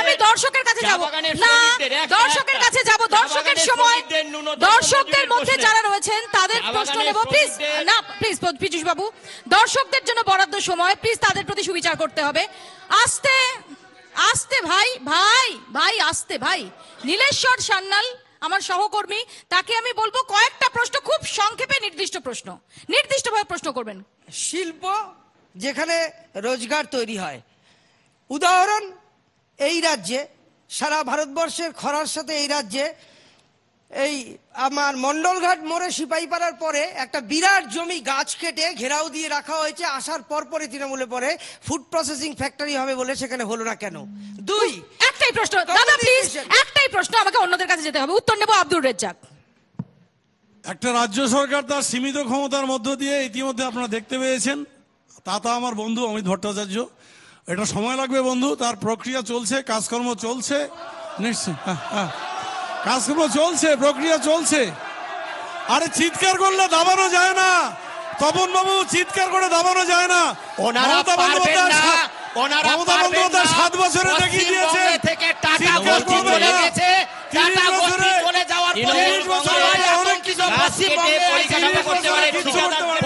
আমি দর্শকের কাছে যাব চা-বাগানের না, শ্রমিকদের একটা- দর্শকের কাছে যাব। দর্শকের চা-বাগানের সময় শ্রমিকদের ন্যূনতম দর্শকদের মজুরি মধ্যে প্রশ্নে। যারা রয়েছেন তাদের প্রশ্ন চা-বাগানের নেব প্লিজ। শ্রমিকদের- না প্লিজ পীযূষ বাবু, দর্শকদের জন্য বরাদ্দ সময়, প্লিজ তাদের প্রতি সুবিচার করতে হবে। আস্তে আস্তে ভাই ভাই ভাই আস্তে ভাই। নীলেশ্বর সান্যাল আমার সহকর্মী, তাকে আমি বলবো কয়েকটা প্রশ্ন, খুব সংক্ষেপে নির্দিষ্ট প্রশ্ন, নির্দিষ্টভাবে প্রশ্ন করবেন। শিল্প যেখানে রোজগার তৈরি হয়, উদাহরণ এই রাজ্যে, সারা ভারতবর্ষের খরার সাথে এই রাজ্যে এই আমার মন্ডলঘাট মোড়ে সিপাহীপাড়ার পরে একটা বিরাট জমি গাছ কেটে ঘেরাও দিয়ে রাখা হয়েছে। আসার পরে তৃণমূলে পরে ফুড প্রসেসিং ফ্যাক্টরি হবে বলে সেখানে হলো না কেন? দুই, একটাই প্রশ্ন দাদা প্লিজ, একটাই প্রশ্ন, আমাকে অন্যদের কাছে যেতে হবে। উত্তর নেব আব্দুর রেজ্জাক। একটা রাজ্য সরকার তার সীমিত ক্ষমতার মধ্য দিয়ে ইতিমধ্যে আপনারা দেখতে পেয়েছেন, তা আমার বন্ধু অমিত ভট্টাচার্য, এটা সময় লাগবে বন্ধু, তার প্রক্রিয়া চলছে, কাজকর্ম চলছে, নিশ্চয় কাজকর্ম চলছে, প্রক্রিয়া চলছে। আরে চিৎকার করলে দাবানো যায় না, তপন বাবু, চিৎকার করে দাবানো যায় না। ওনারা মমতা পারবেন বন্দ্যোপাধ্যায় না, ওনারা মমতা পারবেন বন্দ্যোপাধ্যায় না। 7 বছরে দেখিয়ে দিয়েছে পশ্চিমবঙ্গ থেকে টাটা চিৎকার গোষ্ঠী করবে চলে না। গেছে। 30 টাটা গোষ্ঠী বছরে- চলে যাওয়ার পরে 30 বছরে অনেক কিছু পশ্চিমবঙ্গে পরিকাঠামো করতে পারে,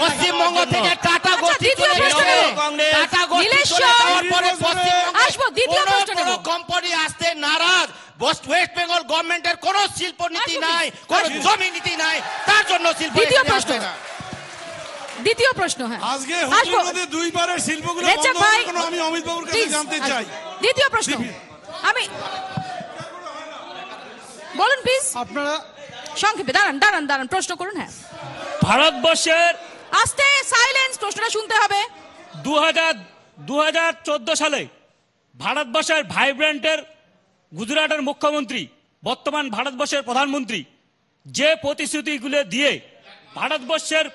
পশ্চিমবঙ্গ থেকে টাটা গোষ্ঠী দ্বিতীয় চলে প্রশ্ন গেছে। নেব। টাটা গোষ্ঠী চলে নীলেশ্বর, যাওয়ার পরে পশ্চিমবঙ্গে আসবো, দ্বিতীয় কোনো প্রশ্ন নেব। কোনো কোম্পানি আসতে নারাজ। ওয়েস্ট বেঙ্গল গভর্নমেন্টের কোনো শিল্প নীতি আসবো, নাই, কোনো আসবো। জমি নীতি নাই, তার জন্য শিল্প দ্বিতীয় এখানে প্রশ্ন, আসবে না। দ্বিতীয় প্রশ্ন। হ্যাঁ আজকে আসবো। হুগলির নদীর দুই পারের শিল্পগুলো রেজ্জাক বন্ধ ভাই, হবে কেন, আমি অমিত বাবুর কাছে প্লিজ, জানতে আসবো। চাই। দ্বিতীয় প্রশ্ন আমি বলুন প্লিজ, আপনারা সংক্ষেপে। দাঁড়ান দাঁড়ান দাঁড়ান, প্রশ্ন করুন। হ্যাঁ ভারতবর্ষের আস্তে, সাইলেন্স, প্রশ্নটা শুনতে হবে। 2014 সালে ভারতবর্ষের ভাইব্রেন্টের গুজরাটের মুখ্যমন্ত্রী, বর্তমান ভারতবর্ষের প্রধানমন্ত্রী, যে প্রতিশ্রুতিগুলো দিয়ে ভারতবর্ষের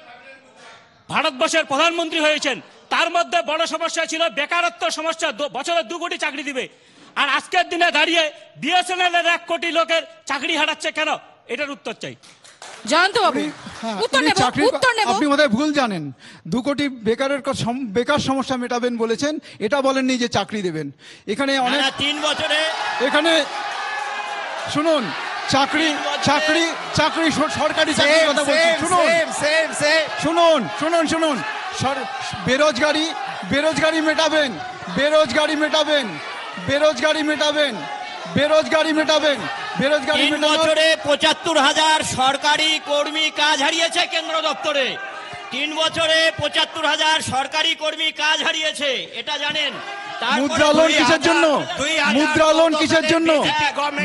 প্রধানমন্ত্রী হয়েছেন, তার মধ্যে বড় সমস্যা ছিল বেকারত্ব সমস্যা। বছরে 2 কোটি চাকরি দিবে, আর আজকের দিনে দাঁড়িয়ে বিএসএনএল এর 1 কোটি লোকের চাকরি হারাচ্ছে কেন? এটার উত্তর চাই। জয়ন্ত বাবু, হ্যাঁ, উত্তর উনি নেব, চাকরির- উত্তর নেব। আপনি বোধহয় ভুল জানেন। 2 কোটি বেকার সমস্যা মেটাবেন বলেছেন, এটা বলেননি যে চাকরি দেবেন। এখানে অনেক, 3 বছরে এখানে শুনুন, চাকরি চাকরি চাকরি সরকারি চাকরির কথা বলছি। শুনুন শুনুন শুনুন শুনুন বেরোজগারি মেটাবেন, বেরোজগারি মেটাবেন, বেরোজগারি মেটাবেন, বেরোজগারি মেটাবেন, বেরোজগারি 3 মেটাবেন। বছরে 75,000 সরকারি কর্মী কাজ হারিয়েছে কেন্দ্র দপ্তরে। 3 বছরে 75,000 সরকারি কর্মী কাজ হারিয়েছে, এটা জানেন। তারপরে মুদ্রা লোন কিসের জন্য? 2014 মুদ্রা লোন কিসের জন্য?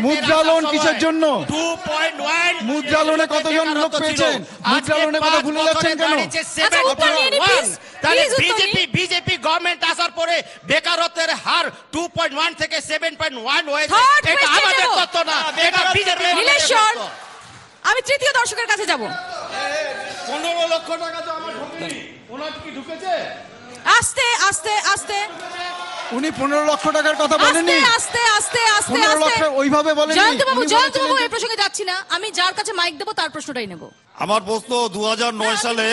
মুদ্রা লোন কিসের জন্য? 2.1 মুদ্রা লোনে কতজন লোক পেয়েছেন? মুদ্রা লোনে কথা ভুলে যাচ্ছেন কেন? আচ্ছা, উত্তর নিয়ে নিন, please, তাহলে please উত্তর নিন। বিজেপি গভর্নমেন্ট আসার পরে বেকারত্বের হার 2.1 থেকে 7.1 হয়েছে। Third এটা question আমাদের নেব। তত্ত্ব না, এটা বিজেপি নীলেশ্বর, আমি তৃতীয় দর্শকের কাছে যাব। 15 লক্ষ টাকা তো আমার ঢোকেনি, ওনার কি ঢুকেছে? আস্তে আস্তে আস্তে উনি 15 লক্ষ টাকার কথা আস্তে বলেননি। আস্তে আস্তে আস্তে 15 আস্তে লক্ষ ওইভাবে বলেননি। জয়ন্ত বাবু, উনি জয়ন্ত বলেছিলেন বাবু, যে- এই প্রসঙ্গে যাচ্ছি না, আমি যার কাছে মাইক দেবো তার প্রশ্নটাই নেব। আমার প্রশ্ন, 2009 সালে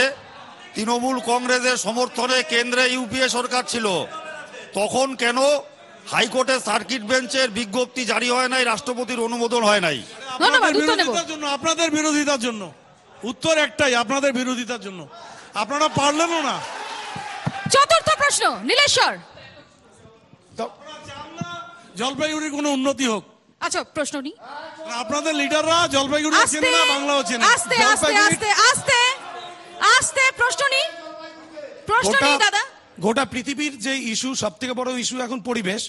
তৃণমূল কংগ্রেসের সমর্থনে কেন্দ্রে ইউপিএ সরকার ছিল, তখন কেন হাইকোর্টের সার্কিট বেঞ্চের বিজ্ঞপ্তি জারি হয় নাই, রাষ্ট্রপতির অনুমোদন হয় নাই? ধন্যবাদ, আপনাদের উত্তর নেব। বিরোধিতার জন্য, আপনাদের বিরোধিতার জন্য। উত্তর একটাই, আপনাদের বিরোধিতার জন্য। আপনারা পারলেনও না, চতুর্থ প্রশ্ন নীলেশ্বর। জলপাইগুড়ির কোনো উন্নতি হোক। আচ্ছা প্রশ্ন নি আপনাদের লিডাররা জলপাইগুড়ি চেনে না, বাংলাও চেনে না। আস্তে আস্তে আস্তে আস্তে আস্তে প্রশ্ন নি দাদা। গোটা পৃথিবীর যে ইস্যু, সব থেকে বড় ইস্যু এখন পরিবেশ,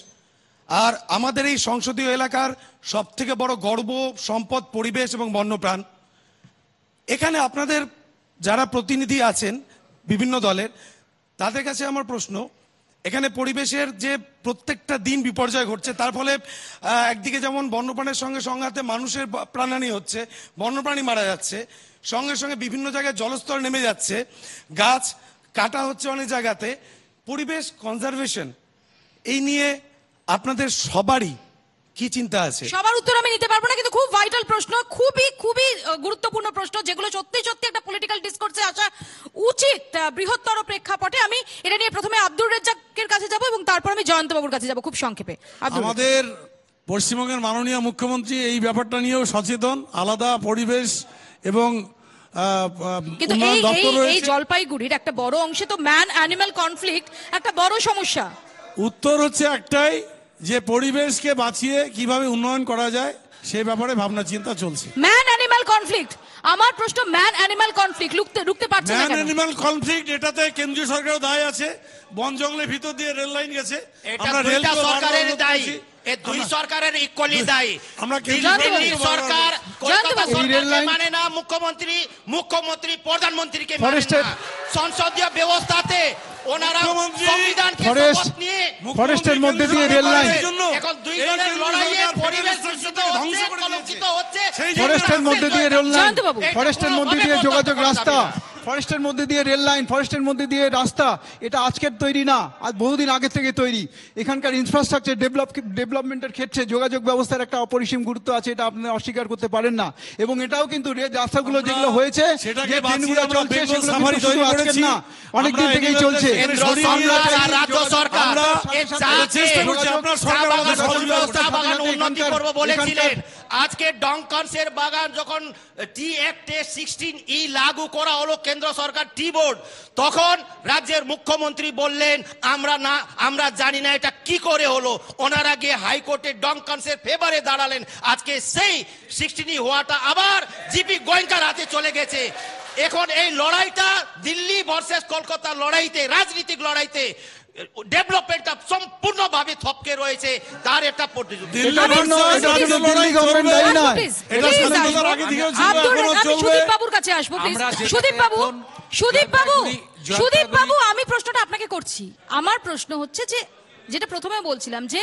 আর আমাদের এই সংসদীয় এলাকার সব থেকে বড় গর্ব সম্পদ পরিবেশ এবং বন্যপ্রাণ। এখানে আপনাদের যারা প্রতিনিধি আছেন বিভিন্ন দলের, তাদের কাছে আমার প্রশ্ন, এখানে পরিবেশের যে প্রত্যেকটা দিন বিপর্যয় ঘটছে, তার ফলে একদিকে যেমন বন্যপ্রাণের সঙ্গে সংঘাতে মানুষের প্রাণহানি হচ্ছে, বন্যপ্রাণী মারা যাচ্ছে, সঙ্গে সঙ্গে বিভিন্ন জায়গায় জলস্তর নেমে যাচ্ছে, গাছ কাটা হচ্ছে অনেক জায়গাতে। পরিবেশ কনজারভেশন এই নিয়ে আপনাদের সবারই কি চিন্তা আছে? সবার উত্তর আমি নিতে পারবো না, কিন্তু খুব ভাইটাল প্রশ্ন, খুবই খুবই গুরুত্বপূর্ণ প্রশ্ন, যেগুলো সত্যি সত্যি একটা পলিটিক্যাল ডিসকোর্সে আসা উচিত বৃহত্তর প্রেক্ষাপটে। আমি এটা নিয়ে প্রথমে আব্দুর রেজ্জাকের কাছে যাব এবং তারপর আমি জয়ন্ত বাবুর কাছে যাব খুব সংক্ষেপে। আমাদের পশ্চিমবঙ্গের মাননীয় মুখ্যমন্ত্রী এই ব্যাপারটা নিয়েও সচেতন, আলাদা পরিবেশ এবং কিন্তু এই জলপাইগুড়ির একটা বড় অংশে তো ম্যান অ্যানিমাল কনফ্লিক্ট একটা বড় সমস্যা। উত্তর হচ্ছে একটাই, যে পরিবেশকে বাঁচিয়ে কিভাবে উন্নয়ন করা যায় সেই ব্যাপারে ভাবনা চিন্তা চলছে। ম্যান অ্যানিমাল কনফ্লিক্ট, আমার প্রশ্ন, ম্যান অ্যানিমাল কনফ্লিক্ট রুখতে পারছে না কেন? ম্যান অ্যানিমাল কনফ্লিক্ট, এটাতে কেন্দ্রীয় সরকারও দায় আছে। বন জঙ্গলের ভিতর দিয়ে রেল লাইন গেছে, আমরা রেল সরকারের দায়ী, এই দুই সরকারের ইকুয়ালি দায়ী। আমরা দিল্লি সরকার কলকাতা সরকারকে মানে না, মুখ্যমন্ত্রী প্রধানমন্ত্রীকে মানে না। সংসদীয় ব্যবস্থাতে ওনারা সংবিধানকে শপথ নিয়ে ফরেস্টের মধ্যে দিয়ে রেল লাইন, এখন দুই দলের লড়াইয়ে পরিবেশ দূষিত হচ্ছে, কলুষিত হচ্ছে। ফরেস্টের মধ্যে দিয়ে রেল লাইন, ফরেস্টের মধ্যে দিয়ে যোগাযোগ রাস্তা, ফরেস্টের মধ্যে দিয়ে রেল লাইন, ফরেস্টের মধ্যে দিয়ে রাস্তা, এটা আজকের তৈরি না, আজ বহুদিন আগে থেকে তৈরি। এখানকার ইনফ্রাস্ট্রাকচার ডেভেলপমেন্টের ক্ষেত্রে যোগাযোগ ব্যবস্থার একটা অপরিসীম গুরুত্ব আছে, এটা আপনারা অস্বীকার করতে পারেন না। এবং এটাও কিন্তু রাস্তাগুলো যেগুলো হয়েছে, যে ট্রেনগুলো চলছে, সেগুলো কিন্তু শুধু আজকের না, অনেকদিন থেকেই চলছে। রাজ্য সরকার উন্নতি করবো বলেছিলেন। আজকে ডঙ্কান্সের বাগান যখন টি অ্যাক্টে 16E লাগু করা হলো কেন্দ্র সরকার টি বোর্ড, তখন রাজ্যের মুখ্যমন্ত্রী বললেন আমরা জানি না এটা কি করে হলো। ওনারা গিয়ে হাইকোর্টে ডঙ্কান্সের ফেভারে দাঁড়ালেন। আজকে সেই 16E হওয়াটা আবার জিপি গোয়েঙ্কার হাতে চলে গেছে। এখন এই লড়াইটা দিল্লি ভার্সেস কলকাতা লড়াইতে, রাজনীতিক লড়াইতে ডেভেলপমেন্টটা সম্পূর্ণভাবে থপকে রয়েছে। তার একটা সুদীপ বাবুর কাছে আসবো প্লিজ। সুদীপ বাবু, আমি প্রশ্নটা আপনাকে করছি। আমার প্রশ্ন হচ্ছে যে, যেটা প্রথমে বলছিলাম, যে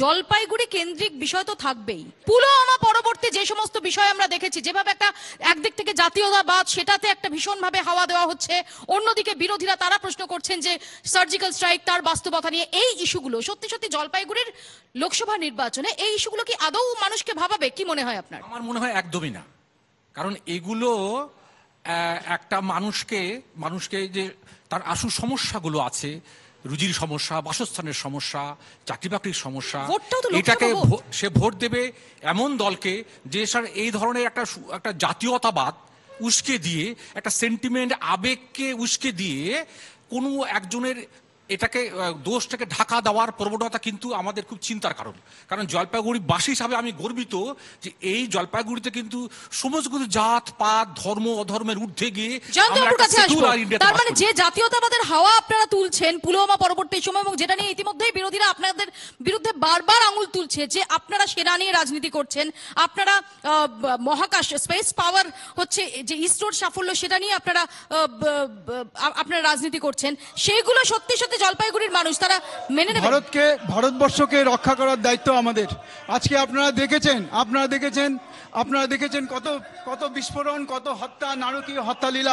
জলপাইগুড়ি কেন্দ্রিক বিষয় তো থাকবেই। পুলওয়ামা পরবর্তী যে সমস্ত বিষয় আমরা দেখেছি, যেভাবে একটা একদিক থেকে জাতীয়তাবাদ, সেটাতে একটা ভীষণভাবে হাওয়া দেওয়া হচ্ছে, অন্যদিকে বিরোধীরা তারা প্রশ্ন করছেন যে সার্জিক্যাল স্ট্রাইক, তার বাস্তবতা নিয়ে এই ইস্যুগুলো সত্যি সত্যি জলপাইগুড়ির লোকসভা নির্বাচনে এই ইস্যুগুলো কি আদৌ মানুষকে ভাবাবে? কি মনে হয় আপনার? আমার মনে হয় একদমই না। কারণ এগুলো একটা মানুষকে যে তার আসল সমস্যাগুলো আছে, রুজির সমস্যা, বাসস্থানের সমস্যা, চাকরি বাকরির সমস্যা, এটাকে সে ভোট দেবে এমন দলকে যে স্যার এই ধরনের একটা জাতীয়তাবাদ উস্কে দিয়ে, একটা সেন্টিমেন্ট, আবেগকে উস্কে দিয়ে কোনো একজনের এটাকে দোষটাকে ঢাকা দেওয়ার প্রবণতা কিন্তু আমাদের খুব চিন্তার কারণ। কারণ জলপাইগুড়িবাসী হিসাবে আমি গর্বিত যে এই জলপাইগুড়িতে কিন্তু সমস্ত কিছু জাত পাত ধর্ম অধর্মের ঊর্ধ্বে গিয়ে তার মানে যে জাতীয়তাবাদের হাওয়া আপনারা তুলছেন পুলওয়ামা পরবর্তী সময়, এবং যেটা নিয়ে ইতিমধ্যেই বিরোধীরা আপনাদের বিরুদ্ধে বারবার আঙুল তুলছে যে আপনারা সেনা নিয়ে রাজনীতি করছেন, আপনারা মহাকাশ স্পেস পাওয়ার হচ্ছে যে ইসরোর সাফল্য, সেটা নিয়ে আপনারা রাজনীতি করছেন, সেইগুলো সত্যি সত্যি জলপাইগুড়ির মানুষ তারা মেনে নেবে? ভারতবর্ষকে রক্ষা করার দায়িত্ব আমাদের। আজকে আপনারা দেখেছেন কত বিস্ফোরণ, কত হত্যা, নারকীয় হত্যালীলা।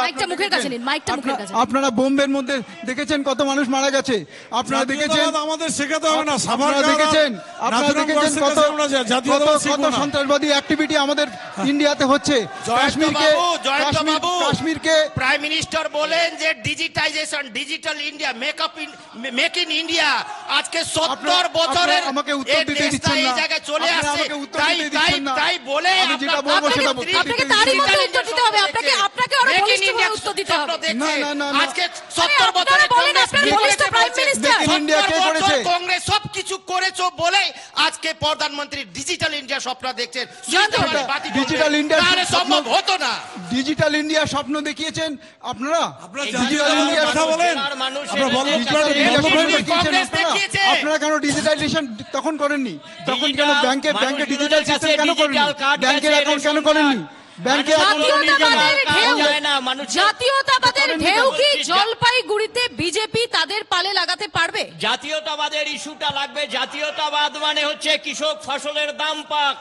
আপনারা বোম্বের মধ্যে দেখেছেন কত মানুষ মারা গেছে। আপনারা দেখেছেন, আমাদের শেখাতে হবে না। আপনারা দেখেছেন কত সন্ত্রাসবাদী অ্যাক্টিভিটি আমাদের ইন্ডিয়াতে হচ্ছে। কাশ্মীরকে প্রাইম মিনিস্টার বলেন যে digitisation, digital India, make in India. আজকে 70 বছরের আমাকে উত্তর দিতে দিচ্ছেন না, এই জায়গায় চলে আসছে। তাই বলে যেটা বলবো সেটা আপনাকে তারই মতো উত্তর দিতে হবে, আপনাকে আরো বলিষ্ঠভাবে উত্তর দিতে হবে। আজকে 70 বছরের ইন ইন্ডিয়া কে 70 করেছে? বছর কংগ্রেস সবকিছু করেছো বলে আজকে প্রধানমন্ত্রী ডিজিটাল ইন্ডিয়া স্বপ্ন দেখছেন। ডিজিটাল ইন্ডিয়া তাহলে সম্ভব হতো না। ডিজিটাল ইন্ডিয়া স্বপ্ন দেখিয়েছেন আপনারা। আপনারা ডিজিটাল ইন্ডিয়া কথা বলেন, মানুষের আপনারা কেন ডিজিটাইজেশন তখন করেননি? তখন কেন ব্যাংকে ডিজিটাল সিস্টেম কেন করেননি? ব্যাংকের অ্যাকাউন্ট কেন করেননি? ব্যাংকে জাতীয়তাবাদের ঢেউ কি জলপাইগুড়িতে বিজেপি তাদের পালে লাগাতে পারবে? জাতীয়তাবাদের ইস্যুটা লাগবে। জাতীয়তাবাদ মানে হচ্ছে কৃষক ফসলের দাম পাক,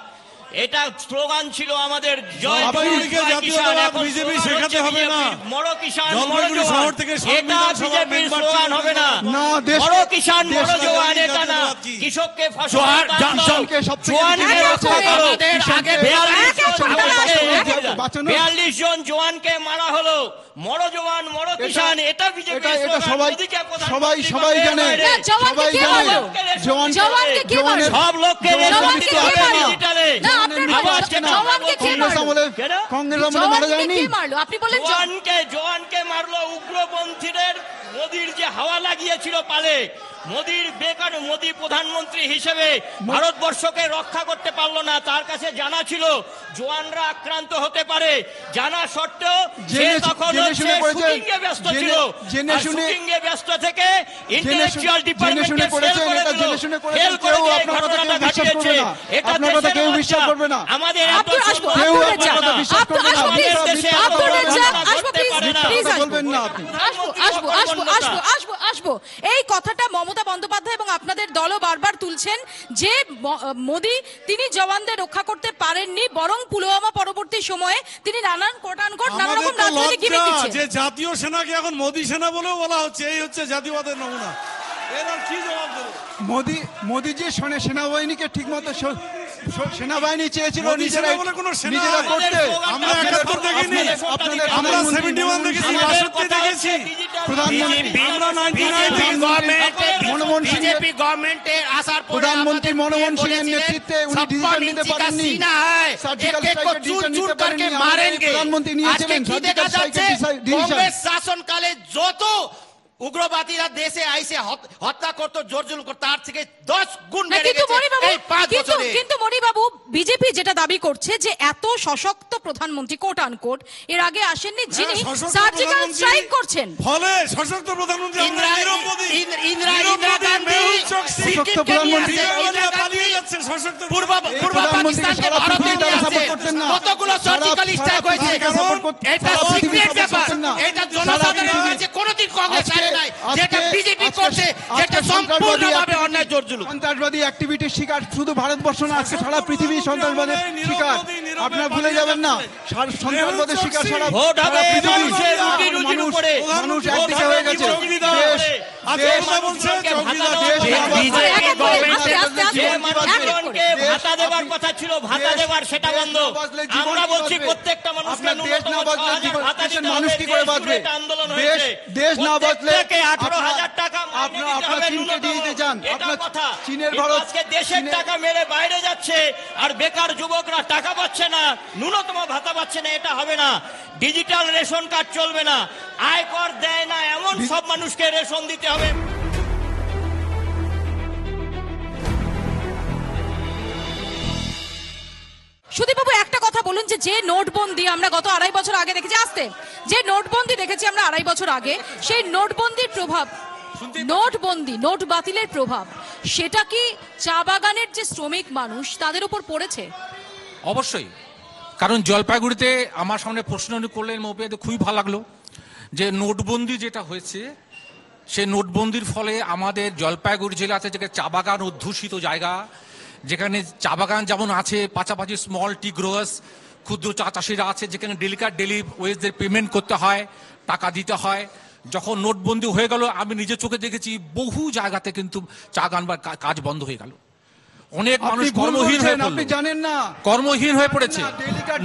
এটা স্লোগান ছিল আমাদের। জয় কিষাণ, এখন বিজেপি স্লোগান শেখাতে হচ্ছে হবে না। মর কিষাণ মর জলপাইগুড়ি জওয়ান। শহর থেকে এটা বিজেপির স্লোগান হবে না। না, দেশ- মর কিষাণ মর দেশ- জওয়ান এটা না। কৃষককে ফসলের দাম দাও, জওয়ানকে রক্ষা করো। 42 জন জওয়ানকে মারা হলো। মর জওয়ান মর কিষাণ, এটা বিজেপির এটা স্লোগান। সবাই মোদিকে সবাই প্রধানমন্ত্রী জানে, করে বাইরে। সবাই কে জানে। মারলো? জওয়ানকে কে মারলো? সব লোককে জওয়ানকে কে মারলো? ডিজিটালে। না, আপনার আবার জওয়ানকে কে কংগ্রেস মারলো? আমলে কেন? কংগ্রেস আমলে মারা জওয়ানকে যায়নি? কে মারলো? আপনি বললেন জওয়ানকে মারলো উগ্রপন্থীদের। মোদির যে হাওয়া লাগিয়েছিল পালে, মোদি প্রধানমন্ত্রী হিসেবে ভারতবর্ষকে রক্ষা করতে পারলো না। তার কাছে জানা ছিল জওয়ানরা আক্রান্ত হতে পারে, জানা সত্ত্বেও সে তখন শুটিংয়ে ব্যস্ত ছিল। শুটিংয়ে ব্যস্ত থেকে ইন্টেলেকচুয়াল ডিপার্টমেন্টে ফেল করে দিয়ে ঘটনাটা ঘটিয়েছে। এটা দেশের বাচ্চা। আমাদের এত আসবো। এই কথাটা মমতা বন্দ্যোপাধ্যায় এবং আপনাদের দলও বারবার তুলছেন যে মোদি তিনি জওয়ানদের রক্ষা করতে পারেননি, বরং পুলওয়ামা পরবর্তী সময়ে তিনি নানা রকম রাজনৈতিক গিমিক দিচ্ছেন। যে জাতীয় সেনাকে এখন মোদি সেনা বলেও বলা হচ্ছে, এই হচ্ছে জাতীয়বাদের নমুনা। এর আর কি জবাব দেবো? মোদি যে সেনাবাহিনীকে ঠিক মতো সেনাবাহিনী চেয়েছিল মোদি নিজেরা সেনা বলে কোনো সেনা নিজেরা হয়? করতে। আমরা 71 দেখিনি, আমরা 71 দেখেছি, 62 দেখেছি, বিজেপি গভর্নমেন্টের আসার পরে প্রধানমন্ত্রী মনমোহন সিং এর নেতৃত্বে উনি ডিসিশন নিতে পারেননি। সার্জিক্যাল স্ট্রাইকের ডিসিশন নিতে পারেননি। প্রধানমন্ত্রী নিয়েছিলেন সার্জিক্যাল স্ট্রাইকের ডিসিশন। কংগ্রেস শাসনকালে যত উগ্রবাদীরা দেশে আইসে হত্যা করতো, জোরজুলুম করতো, তার থেকে 10 গুণ বেড়ে গেছে এই 5 বছরে। কিন্তু মণিবাবু, বিজেপি যেটা দাবি করছে যে এত সশক্ত প্রধানমন্ত্রী কোট আনকোট এর আগে আসেননি, যিনি সার্জিক্যাল স্ট্রাইক করছেন। ফলে সশক্ত প্রধানমন্ত্রী ইন্দিরা গান্ধী সশক্ত প্রধানমন্ত্রী পালিয়ে যাচ্ছে। সশক্ত পূর্ব পাকিস্তানকে ভারতে নিয়ে আসে। কতগুলো সার্জিক্যাল স্ট্রাইক হয়েছে। এটা সিক্রেট ব্যাপার, এটা জনসাধারণের কাছে কোনোদিন কংগ্রেস জানে নাই। যেটা বিজেপি করছে, যেটা সম্পূর্ণভাবে অন্যায় জোরজুলুম। সন্ত্রাসবাদী অ্যাক্টিভিটির শিকার শুধু ভারতবর্ষ না, আজকে সারা পৃথিবী সন্ত্রাসবাদের শিকার। আপনারা ভুলে যাবেন না, সন্ত্রাসবাদের শিকার সারা পৃথিবী। মানুষ একদিকে হয়ে গেছে। ভাতা দেওয়ার কথা ছিল, ভাতা দেওয়ার সেটা বন্ধ। আমরা বলছি প্রত্যেকটা মানুষকে ন্যূনতম 6,000 ভাতা দিতে হবে। মানুষ কি করে বাঁচবে? আন্দোলন হয়েছে। দেশ না বাঁচলে 18,000 টাকা আপনারা চীনকে দিয়ে দিতে চান। আপনার কথা চীনের ভারত আজকে দেশের টাকা মেরে বাইরে যাচ্ছে, আর বেকার যুবকরা টাকা পাচ্ছে না, ন্যূনতম ভাতা পাচ্ছে না। এটা হবে না। ডিজিটাল রেশন কার্ড চলবে না। আয়কর দেয় না এমন সব মানুষকে রেশন দিতে হবে। সুদীপবাবু, একটা কথা বলুন, যে নোটবন্দি আমরা গত 2.5 বছর আগে দেখেছি, যে নোটবন্দি দেখেছি আমরা 2.5 বছর আগে, সেই নোটবন্দির প্রভাব, নোট বাতিলের প্রভাব, সেটা কি চা বাগানের যে শ্রমিক মানুষ তাদের উপর পড়েছে? অবশ্যই। কারণ জলপাইগুড়িতে আমার সামনে প্রশ্ন করলেন মৌপিয়াতে, খুবই ভালো লাগলো যে নোটবন্দি যেটা হয়েছে, সেই নোটবন্দির ফলে আমাদের জলপাইগুড়ি জেলাতে যে চা বাগান অধ্যুষিত জায়গা, যেখানে চা বাগান যেমন আছে, পাশাপাশি স্মল টি গ্রোয়ার্স, ক্ষুদ্র চা চাষিরা আছে, যেখানে ডেলি ওয়েজদের পেমেন্ট করতে হয়, টাকা দিতে হয়। যখন নোটবন্দি হয়ে গেল, আমি নিজে চোখে দেখেছি বহু জায়গাতে কিন্তু চা গানবার কাজ বন্ধ হয়ে গেল। অনেক মানুষ কর্মহীন হয়ে পড়ল। আপনি জানেন না, কর্মহীন হয়ে পড়েছে।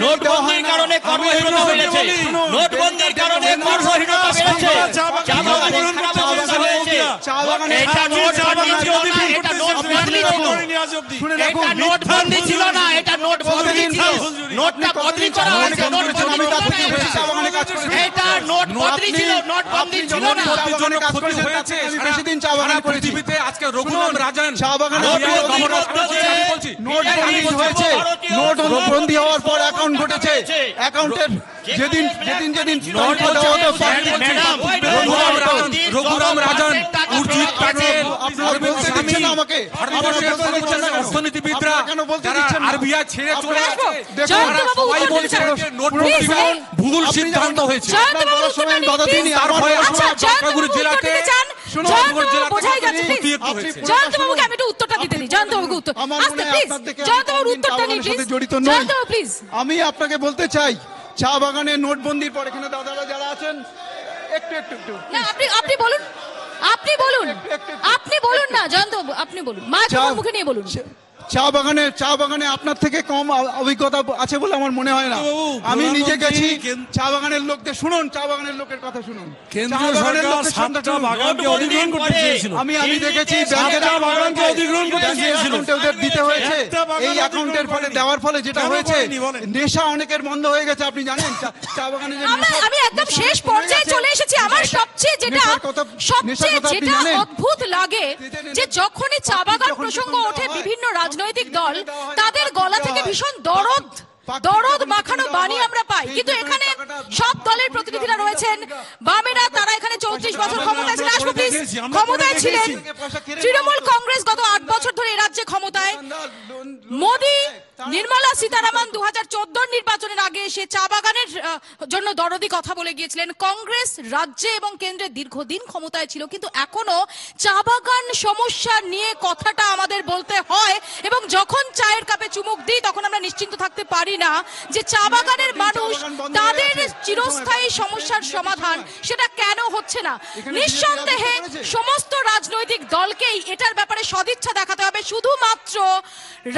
নোটবন্দির কারণে কর্মহীনতা বেড়েছে। নোটবন্দির কারণে কর্মহীনতা বেড়েছে। চা বাগানের খারাপ অবস্থা হয়েছে। চা বাগানের এটা নোট বাতিল ছিল না, এটা নোট বাতিল ছিল। করেনি আজ অবধি। শুনে রাখুন, এটা নোটবন্দি ছিল না, এটা নোটবন্দি ছিল। নোটটা বদলি করা হয়েছে, নোটবন্দি আমি কাজ ছিল করতে না। বসেছি, চা বাগানে কাজ করেছি। এটা নোটবন্দি ছিল, নোটবন্দি ছিল না। চা বাগানে কাজ করেছেন, তার থেকে আমি বেশি দিন চা বাগানে করেছি। পৃথিবীতে আজকে রঘুরাম রাজন চা বাগানে আমি বলছি নোটবন্দি হয়েছে, নোটবন্দি হওয়ার পর অ্যাকাউন্ট ঘটেছে, অ্যাকাউন্টের যেদিন নোট দেওয়া হতো, রঘুরাম রাজন, উর্জিত প্যাটেল, আপনারা বলতে দিচ্ছেন না আমাকে, ভারতবর্ষের অর্থনীতিবিদরা কেন বলতে যারা দিচ্ছেন না? আরবিআই ছেড়ে চলে দেখুন, গেছে, জয়ন্ত বাবু সবাই উত্তর বলছে দিতে যে চান। নোটবন্দি Please, ভুল আপনি সিদ্ধান্ত হয়েছে। জয়ন্ত আপনার বাবু বলার সময় আমি বাধা দিইনি, তার আমার ভয়ে বলার আচ্ছা, সময় জয়ন্ত বাবু জলপাইগুড়ি উত্তর জেলাকে দিতে চান। শুনুন, জয়ন্ত জলপাইগুড়ি বাবু জেলাকে বোঝাই যাচ্ছে, আপনি- please। আপনি জয়ন্ত বাবুকে আমি একটু উত্তরটা দিতে দিই, জয়ন্ত বাবুকে উত্তর আমার আস্তে মনে হয় প্লিজ, আপনার থেকে আমি জয়ন্ত বাবুর কোনদিন উত্তরটা চা নিন বাগানের সাথে প্লিজ, জড়িত নই। জয়ন্ত বাবু প্লিজ। আমি আপনাকে বলতে চাই, চা বাগানে নোটবন্দির পর এখানে দাদারা যারা আছেন, একটু না আপনি বলুন, আপনি বলুন, আপনি বলুন না জয়ন্ত বাবু, আপনি বলুন, মাইক্রোফোন মুখে নিয়ে বলুন। চা বাগানে আপনার থেকে কম অভিজ্ঞতা আছে বলে আমার মনে হয় না। আমি নিজে গেছি চা বাগানের লোকদের, শুনুন, চা বাগানের লোকের কথা শুনুন। কেন্দ্রীয় চা বাগানের সরকার লোকদের সন্ধ্যা 7টা বাগানকে অধিগ্রহণ করতে চেয়েছিল। আমি দেখেছি ব্যাংকের বাগানকে অধিগ্রহণ করতে চেয়েছিল। অ্যাকাউন্টে ওদের দিতে হয়েছে। একটা বাগান এই অ্যাকাউন্টের ফলে, অধিগ্রহণ দেওয়ার ফলে যেটা কেন হয়েছে, করেনি বলেন? নেশা অনেকের বন্ধ হয়ে গেছে। আপনি জানেন চা বাগানে যে আমি একদম শেষ পর্যায়ে চলে এসেছি। আমার সবচেয়ে যেটা অদ্ভুত লাগে যে যখনই চা বাগান প্রসঙ্গ ওঠে, বিভিন্ন রাজনৈতিক দল তাদের গলা থেকে ভীষণ দরদ মাখানো বাণী আমরা পাই, কিন্তু এখানে সব দলের প্রতিনিধিরা রয়েছেন। বামেরা, তারা এখানে 34 বছর ক্ষমতায় ছিলেন, আসবো প্লিজ, ক্ষমতায় ছিলেন। তৃণমূল কংগ্রেস গত 8 বছর ধরে এ রাজ্যে ক্ষমতায়। মোদী, নির্মলা সীতারামন 2014 নির্বাচনের আগে এসে চা বাগানের জন্য দরদি কথা বলে গিয়েছিলেন। কংগ্রেস রাজ্যে এবং কেন্দ্রে দীর্ঘদিন ক্ষমতায় ছিল, কিন্তু এখনো চা বাগান সমস্যা নিয়ে কথাটা আমাদের বলতে হয়। এবং যখন চায়ের কাপে চুমুক দিই, তখন আমরা নিশ্চিন্ত থাকতে পারি না যে চা বাগানের মানুষ তাদের চিরস্থায়ী সমস্যার সমাধান সেটা কেন হচ্ছে না। নিঃসন্দেহে সমস্ত রাজনৈতিক দলকেই এটার ব্যাপারে সদিচ্ছা দেখাতে হবে, শুধুমাত্র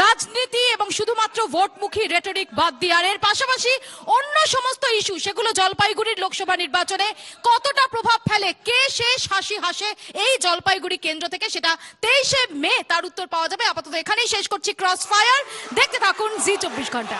রাজনীতি এবং শুধুমাত্র ভোটমুখী রেটরিক বাদ দিয়ে। আর এর পাশাপাশি অন্য সমস্ত ইস্যু, সেগুলো জলপাইগুড়ির লোকসভা নির্বাচনে কতটা প্রভাব ফেলে, কে শেষ হাসি হাসে এই জলপাইগুড়ি কেন্দ্র থেকে, সেটা 23শে মে তার উত্তর পাওয়া যাবে। আপাতত এখানেই শেষ করছি ক্রস ফায়ার। দেখতে থাকুন জি 24 ঘন্টা।